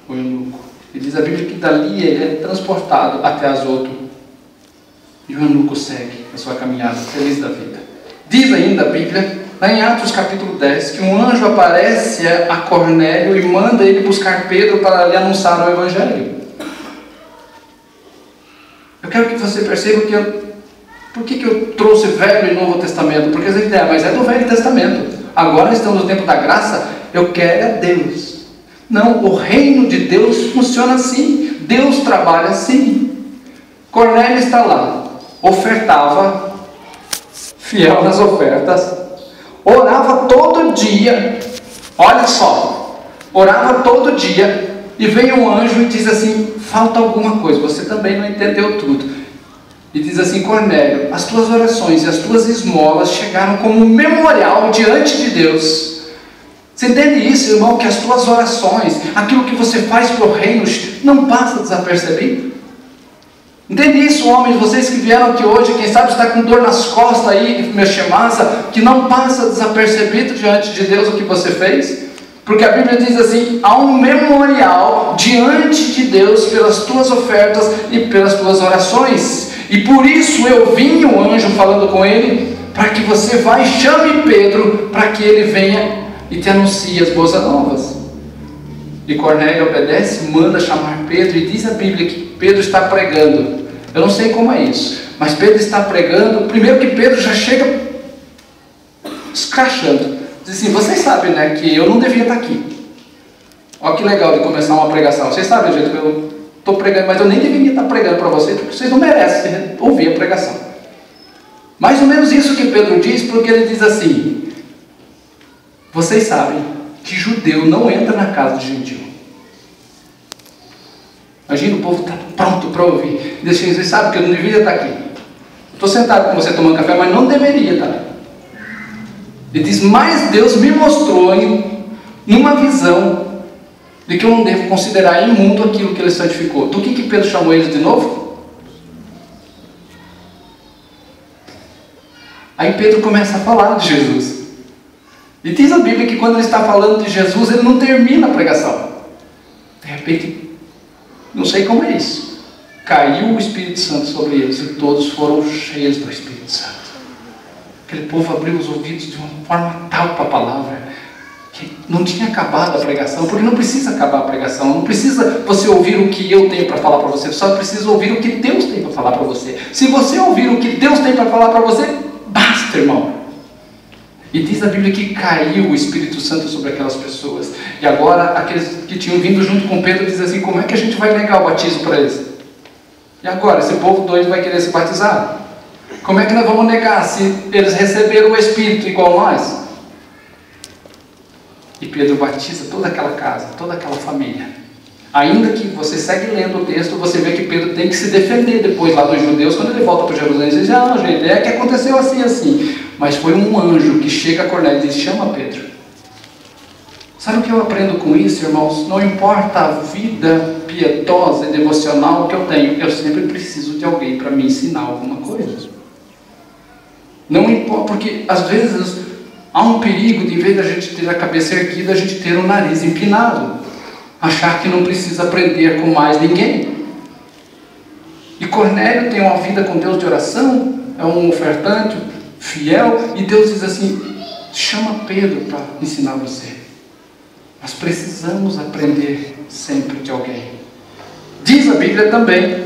o eunuco. E diz a Bíblia que dali ele é transportado até Azoto. E o eunuco segue a sua caminhada, feliz da vida. Diz ainda a Bíblia, lá em Atos capítulo 10, que um anjo aparece a Cornélio e manda ele buscar Pedro para lhe anunciar o Evangelho. Eu quero que você perceba que por que eu trouxe Velho e Novo Testamento? Porque você diz: mas é do Velho Testamento. Agora estamos no tempo da graça, eu quero é Deus. Não, o reino de Deus funciona assim. Deus trabalha assim. Cornélio está lá, ofertava, fiel nas ofertas, orava todo dia. Olha só, orava todo dia. E veio um anjo e diz assim: falta alguma coisa, você também não entendeu tudo. E diz assim: Cornélio, as tuas orações e as tuas esmolas chegaram como um memorial diante de Deus. Você entende isso, irmão? Que as tuas orações, aquilo que você faz para o reino, não passa desapercebido? Entende isso, homens? Vocês que vieram aqui hoje, quem sabe está com dor nas costas aí, de mexer massa, que não passa desapercebido diante de Deus o que você fez? Porque a Bíblia diz assim: há um memorial diante de Deus pelas tuas ofertas e pelas tuas orações. E por isso eu vim, o anjo falando com ele, para que você vá e chame Pedro, para que ele venha e te anuncie as boas novas. E Cornélio obedece, manda chamar Pedro, e diz a Bíblia que Pedro está pregando. Eu não sei como é isso, mas Pedro está pregando. Primeiro que Pedro já chega escrachando. Diz assim: vocês sabem, né, que eu não devia estar aqui. Olha que legal de começar uma pregação. Vocês sabem, gente, que eu estou pregando, mas eu nem deveria estar pregando para vocês, porque vocês não merecem ouvir a pregação. Mais ou menos isso que Pedro diz, porque ele diz assim: vocês sabem que judeu não entra na casa de gentil. Imagina, o povo está pronto para ouvir. Diz assim: vocês sabem que eu não deveria estar aqui. Estou sentado com você tomando café, mas não deveria estar. Ele diz: mas Deus me mostrou numa visão de que eu não devo considerar imundo aquilo que ele santificou. Do que Pedro chamou eles de novo? Aí Pedro começa a falar de Jesus. E diz a Bíblia que quando ele está falando de Jesus, ele não termina a pregação. De repente, não sei como é isso, caiu o Espírito Santo sobre eles e todos foram cheios do Espírito Santo. Aquele povo abriu os ouvidos de uma forma tal para a palavra, que não tinha acabado a pregação, porque não precisa acabar a pregação, não precisa você ouvir o que eu tenho para falar para você, só precisa ouvir o que Deus tem para falar para você. Se você ouvir o que Deus tem para falar para você, basta, irmão. E diz a Bíblia que caiu o Espírito Santo sobre aquelas pessoas. E agora, aqueles que tinham vindo junto com Pedro, dizem assim: como é que a gente vai negar o batismo para eles? E agora, esse povo doido vai querer se batizar? Como é que nós vamos negar se eles receberam o Espírito igual nós? E Pedro batiza toda aquela casa, toda aquela família. Ainda que você segue lendo o texto, você vê que Pedro tem que se defender depois lá dos judeus, quando ele volta para Jerusalém, ele diz: ah, gente, é que aconteceu assim, assim. Mas foi um anjo que chega a Cornélio e diz: chama Pedro. Sabe o que eu aprendo com isso, irmãos? Não importa a vida piedosa e devocional que eu tenho, eu sempre preciso de alguém para me ensinar alguma coisa. Não importa, porque às vezes há um perigo de, em vez da gente ter a cabeça erguida, a gente ter o nariz empinado, achar que não precisa aprender com mais ninguém. E Cornélio tem uma vida com Deus de oração, é um ofertante fiel, e Deus diz assim: chama Pedro para ensinar você. Nós precisamos aprender sempre de alguém. Diz a Bíblia também,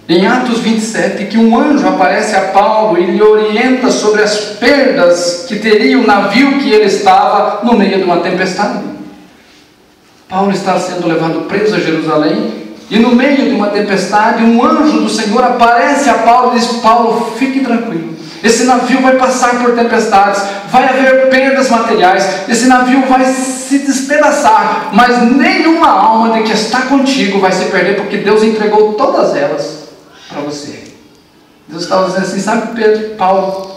em Atos 27, que um anjo aparece a Paulo e lhe orienta sobre as perdas que teria o navio que ele estava no meio de uma tempestade. Paulo está sendo levado preso a Jerusalém, e no meio de uma tempestade, um anjo do Senhor aparece a Paulo e diz: Paulo, fique tranquilo, esse navio vai passar por tempestades, vai haver perdas materiais, esse navio vai se despedaçar, mas nenhuma alma de que está contigo vai se perder, porque Deus entregou todas elas para você. Deus estava dizendo assim: sabe, Pedro, Paulo,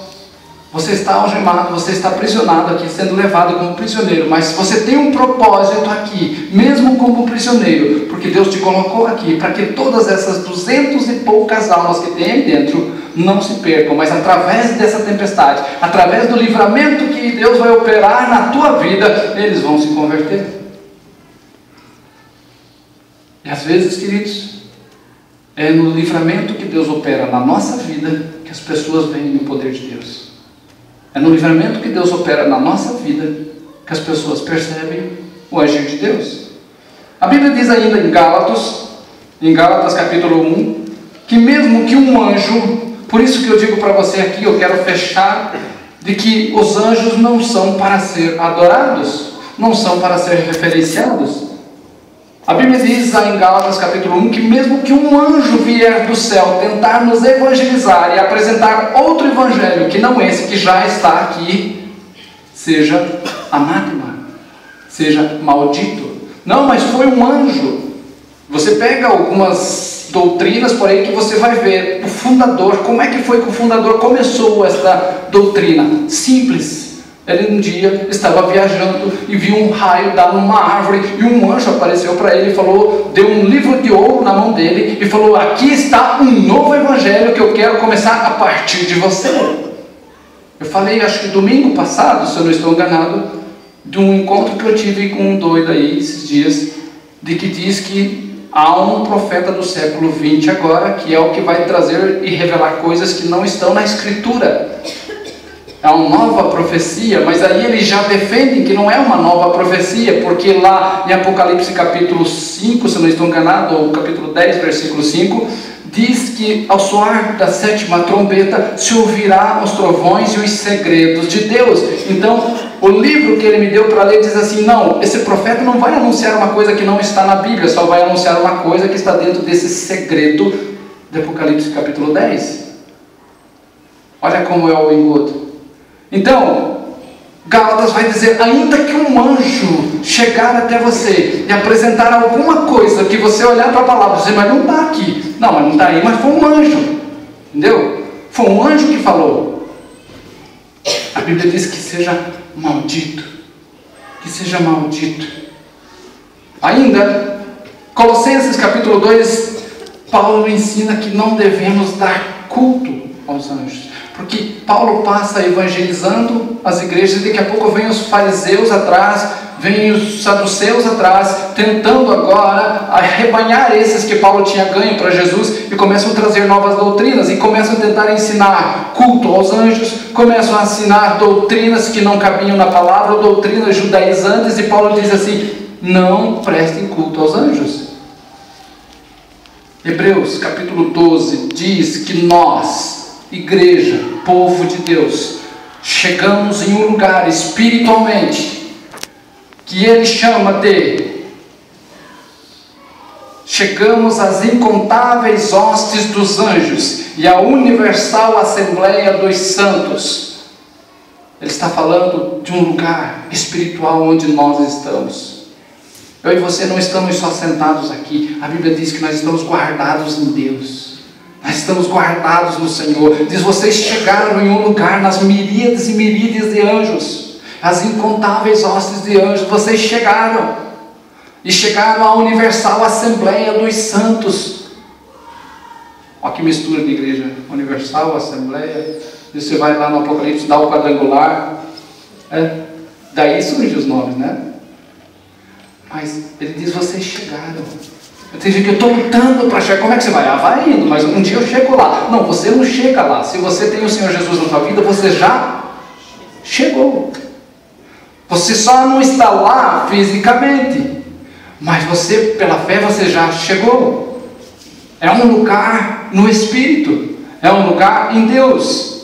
você está algemado, você está aprisionado aqui, sendo levado como prisioneiro, mas você tem um propósito aqui, mesmo como prisioneiro, porque Deus te colocou aqui para que todas essas 200 e poucas almas que tem aí dentro não se percam, mas através dessa tempestade, através do livramento que Deus vai operar na tua vida, eles vão se converter. E às vezes, queridos, é no livramento que Deus opera na nossa vida que as pessoas veem o poder de Deus. É no livramento que Deus opera na nossa vida que as pessoas percebem o agir de Deus. A Bíblia diz ainda em Gálatas capítulo 1, que mesmo que um anjo, por isso que eu digo para você aqui, eu quero fechar, de que os anjos não são para ser adorados, não são para ser referenciados. A Bíblia diz em Gálatas capítulo 1 que mesmo que um anjo vier do céu tentar nos evangelizar e apresentar outro evangelho que não esse que já está aqui, seja anátema, seja maldito. Não, mas foi um anjo. Você pega algumas doutrinas por aí que você vai ver o fundador, como é que foi que o fundador começou esta doutrina? Simples. Ele um dia estava viajando e viu um raio dar numa árvore, e um anjo apareceu para ele e falou, deu um livro de ouro na mão dele e falou: aqui está um novo evangelho que eu quero começar a partir de você. Eu falei, acho que domingo passado, se eu não estou enganado, de um encontro que eu tive com um doido aí esses dias, de que diz que há um profeta do século 20 agora, que é o que vai trazer e revelar coisas que não estão na Escritura. É uma nova profecia, mas aí eles já defendem que não é uma nova profecia, porque lá em Apocalipse capítulo 5, se não estou enganado, ou capítulo 10, versículo 5, diz que ao soar da 7ª trombeta se ouvirá os trovões e os segredos de Deus. Então, o livro que ele me deu para ler diz assim: não, esse profeta não vai anunciar uma coisa que não está na Bíblia, só vai anunciar uma coisa que está dentro desse segredo de Apocalipse capítulo 10. Olha como é o engodo. Então, Gálatas vai dizer: ainda que um anjo chegar até você e apresentar alguma coisa que você olhar para a palavra e dizer, mas não está aqui. Não, mas não está aí, mas foi um anjo. Entendeu? Foi um anjo que falou. A Bíblia diz que seja maldito. Que seja maldito. Ainda, Colossenses capítulo 2, Paulo ensina que não devemos dar culto aos anjos. Porque Paulo passa evangelizando as igrejas e daqui a pouco vem os fariseus atrás, vem os saduceus atrás, tentando agora arrebanhar esses que Paulo tinha ganho para Jesus, e começam a trazer novas doutrinas, e começam a tentar ensinar culto aos anjos, começam a ensinar doutrinas que não cabiam na palavra, doutrinas judaizantes, e Paulo diz assim: não prestem culto aos anjos. Hebreus capítulo 12 diz que nós, igreja, povo de Deus, chegamos em um lugar espiritualmente que ele chama de chegamos às incontáveis hostes dos anjos e à universal assembleia dos santos. Ele está falando de um lugar espiritual onde nós estamos. Eu e você não estamos só sentados aqui. A Bíblia diz que nós estamos guardados em Deus. Nós estamos guardados no Senhor. Diz: vocês chegaram em um lugar nas miríades e miríades de anjos, as incontáveis hostes de anjos. Vocês chegaram. E chegaram à universal assembleia dos santos. Olha que mistura de igreja. Universal, assembleia. E você vai lá no Apocalipse, dá o quadrangular. Daí surgem os nomes, né? Mas ele diz: vocês chegaram. Tem gente que eu estou lutando para chegar. Como é que você vai? Ah, vai indo, mas um dia eu chego lá. Não, você não chega lá. Se você tem o Senhor Jesus na sua vida, você já chegou. Você só não está lá fisicamente, mas você, pela fé, você já chegou. É um lugar no Espírito, é um lugar em Deus.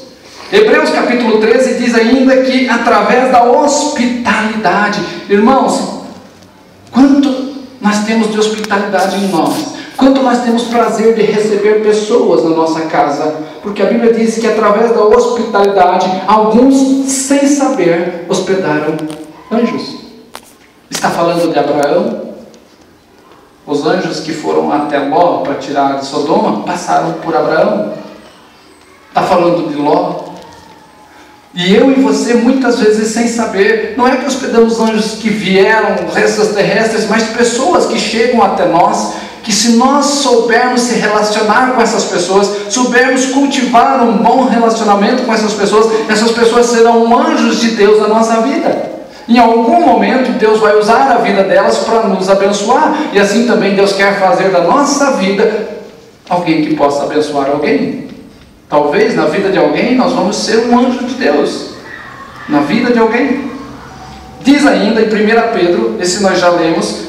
Hebreus capítulo 13 diz ainda que através da hospitalidade, irmãos, quanto nós temos de hospitalidade em nós, quanto nós temos prazer de receber pessoas na nossa casa, porque a Bíblia diz que através da hospitalidade, alguns, sem saber, hospedaram anjos. Está falando de Abraão. Os anjos que foram até Ló para tirar de Sodoma, passaram por Abraão. Está falando de Ló. E eu e você, muitas vezes, sem saber, não é que hospedamos anjos que vieram, restos terrestres, mas pessoas que chegam até nós, que se nós soubermos se relacionar com essas pessoas, soubermos cultivar um bom relacionamento com essas pessoas serão anjos de Deus na nossa vida. Em algum momento, Deus vai usar a vida delas para nos abençoar, e assim também Deus quer fazer da nossa vida alguém que possa abençoar alguém. Talvez na vida de alguém nós vamos ser um anjo de Deus. Na vida de alguém. Diz ainda em 1 Pedro, esse nós já lemos,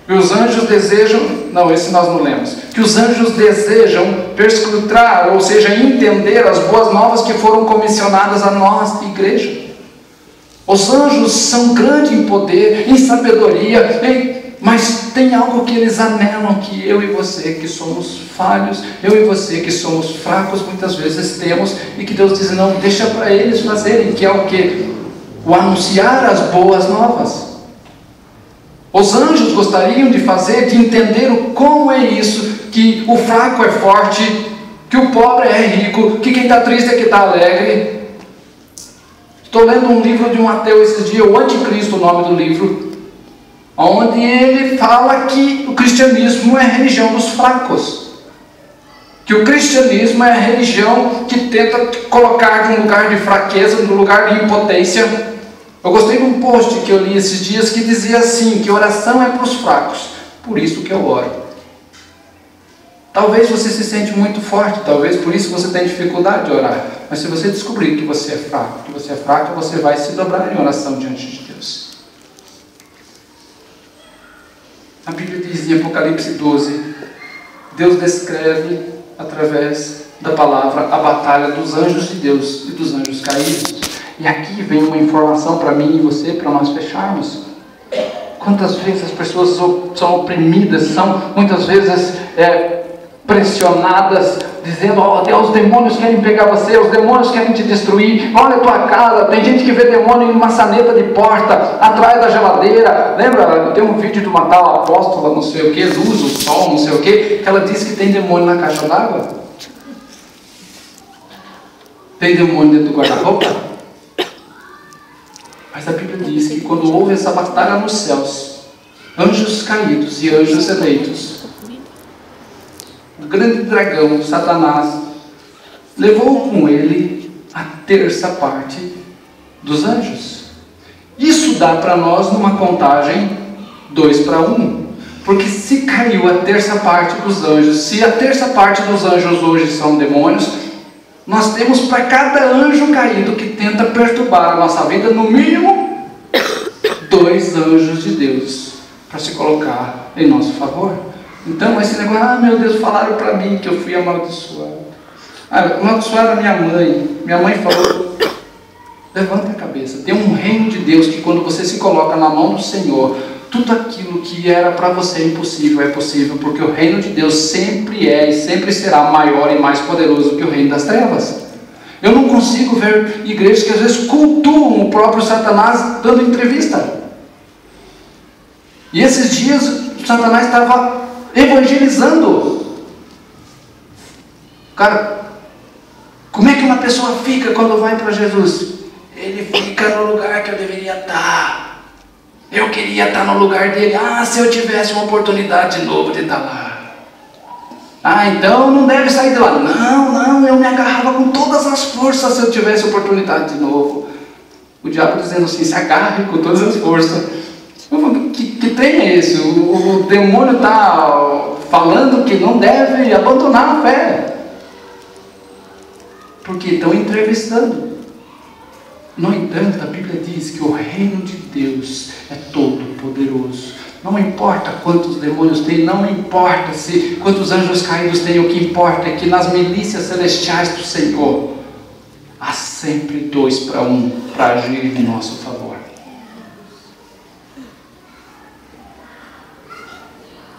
que os anjos desejam, não, esse nós não lemos, que os anjos desejam perscrutar, ou seja, entender as boas novas que foram comissionadas a nós, igreja. Os anjos são grandes em poder, em sabedoria, mas tem algo que eles anelam, que eu e você que somos falhos, eu e você que somos fracos, muitas vezes temos, e que Deus diz, não, deixa para eles fazerem, que é o que? O anunciar as boas novas. Os anjos gostariam de fazer, de entender como é isso, que o fraco é forte, que o pobre é rico, que quem está triste é que está alegre. Estou lendo um livro de um ateu esses dias, o Anticristo, o nome do livro, onde ele fala que o cristianismo é a religião dos fracos, que o cristianismo é a religião que tenta colocar de um lugar de fraqueza, de um lugar de impotência. Eu gostei de um post que eu li esses dias que dizia assim, que oração é para os fracos, por isso que eu oro. Talvez você se sente muito forte, talvez por isso você tem dificuldade de orar, mas se você descobrir que você é fraco, você vai se dobrar em oração diante de Deus. A Bíblia diz em Apocalipse 12, Deus descreve através da palavra a batalha dos anjos de Deus e dos anjos caídos. E aqui vem uma informação para mim e você, para nós fecharmos. Quantas vezes as pessoas são oprimidas, são muitas vezes pressionadas, dizendo, oh Deus, os demônios querem pegar você, os demônios querem te destruir, olha a tua casa. Tem gente que vê demônio em maçaneta de porta, atrás da geladeira. Lembra, tem um vídeo de uma tal apóstola, não sei o que, Luz, o Sol, não sei o que ela disse que tem demônio na caixa d'água. Tem demônio dentro do guarda-roupa. Mas a Bíblia diz que quando houve essa batalha nos céus, anjos caídos e anjos eleitos, o grande dragão, Satanás, levou com ele a terça parte dos anjos. Isso dá para nós numa contagem 2-1. Porque se caiu a terça parte dos anjos, se a terça parte dos anjos hoje são demônios, nós temos para cada anjo caído que tenta perturbar a nossa vida, no mínimo 2 anjos de Deus para se colocar em nosso favor. Então esse negócio, meu Deus, falaram para mim que eu fui amaldiçoado. Amaldiçoaram a minha mãe falou, levanta a cabeça, tem um reino de Deus que quando você se coloca na mão do Senhor, tudo aquilo que era para você impossível é possível, porque o reino de Deus sempre é e sempre será maior e mais poderoso que o reino das trevas. Eu não consigo ver igrejas que às vezes cultuam o próprio Satanás dando entrevista. E esses dias o Satanás estava evangelizando. Cara, como é que uma pessoa fica quando vai para Jesus? Ele fica no lugar que eu deveria estar. Eu queria estar no lugar dele. Se eu tivesse uma oportunidade de novo de estar lá. Então não deve sair de lá. Não, eu me agarrava com todas as forças se eu tivesse oportunidade de novo. O diabo dizendo assim, se agarre com todas as forças. Eu falo, que trem é esse? O demônio está falando que não deve abandonar a fé. Porque estão entrevistando. No entanto, a Bíblia diz que o reino de Deus é todo poderoso. Não importa quantos demônios tem, não importa quantos anjos caídos tem, o que importa é que nas milícias celestiais do Senhor há sempre 2 para 1 para agir em nosso favor.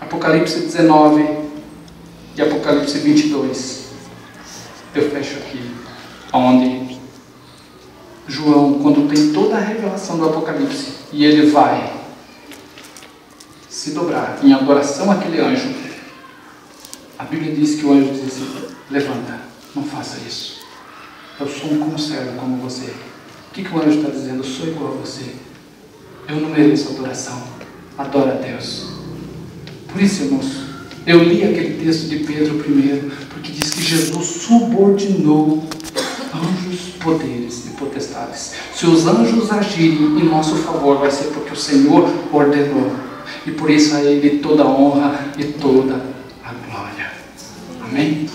Apocalipse 19 e Apocalipse 22. Eu fecho aqui, onde João, quando tem toda a revelação do Apocalipse, e ele vai se dobrar em adoração àquele anjo, a Bíblia diz que o anjo diz assim: levanta, não faça isso. Eu sou um conservo como você. O que o anjo está dizendo? Eu sou igual a você. Eu não mereço adoração. Adora a Deus. Por isso, irmãos, eu li aquele texto de Pedro primeiro, porque diz que Jesus subordinou anjos, poderes e potestades. Se os anjos agirem em nosso favor, vai ser porque o Senhor ordenou. E por isso a Ele toda a honra e toda a glória. Amém?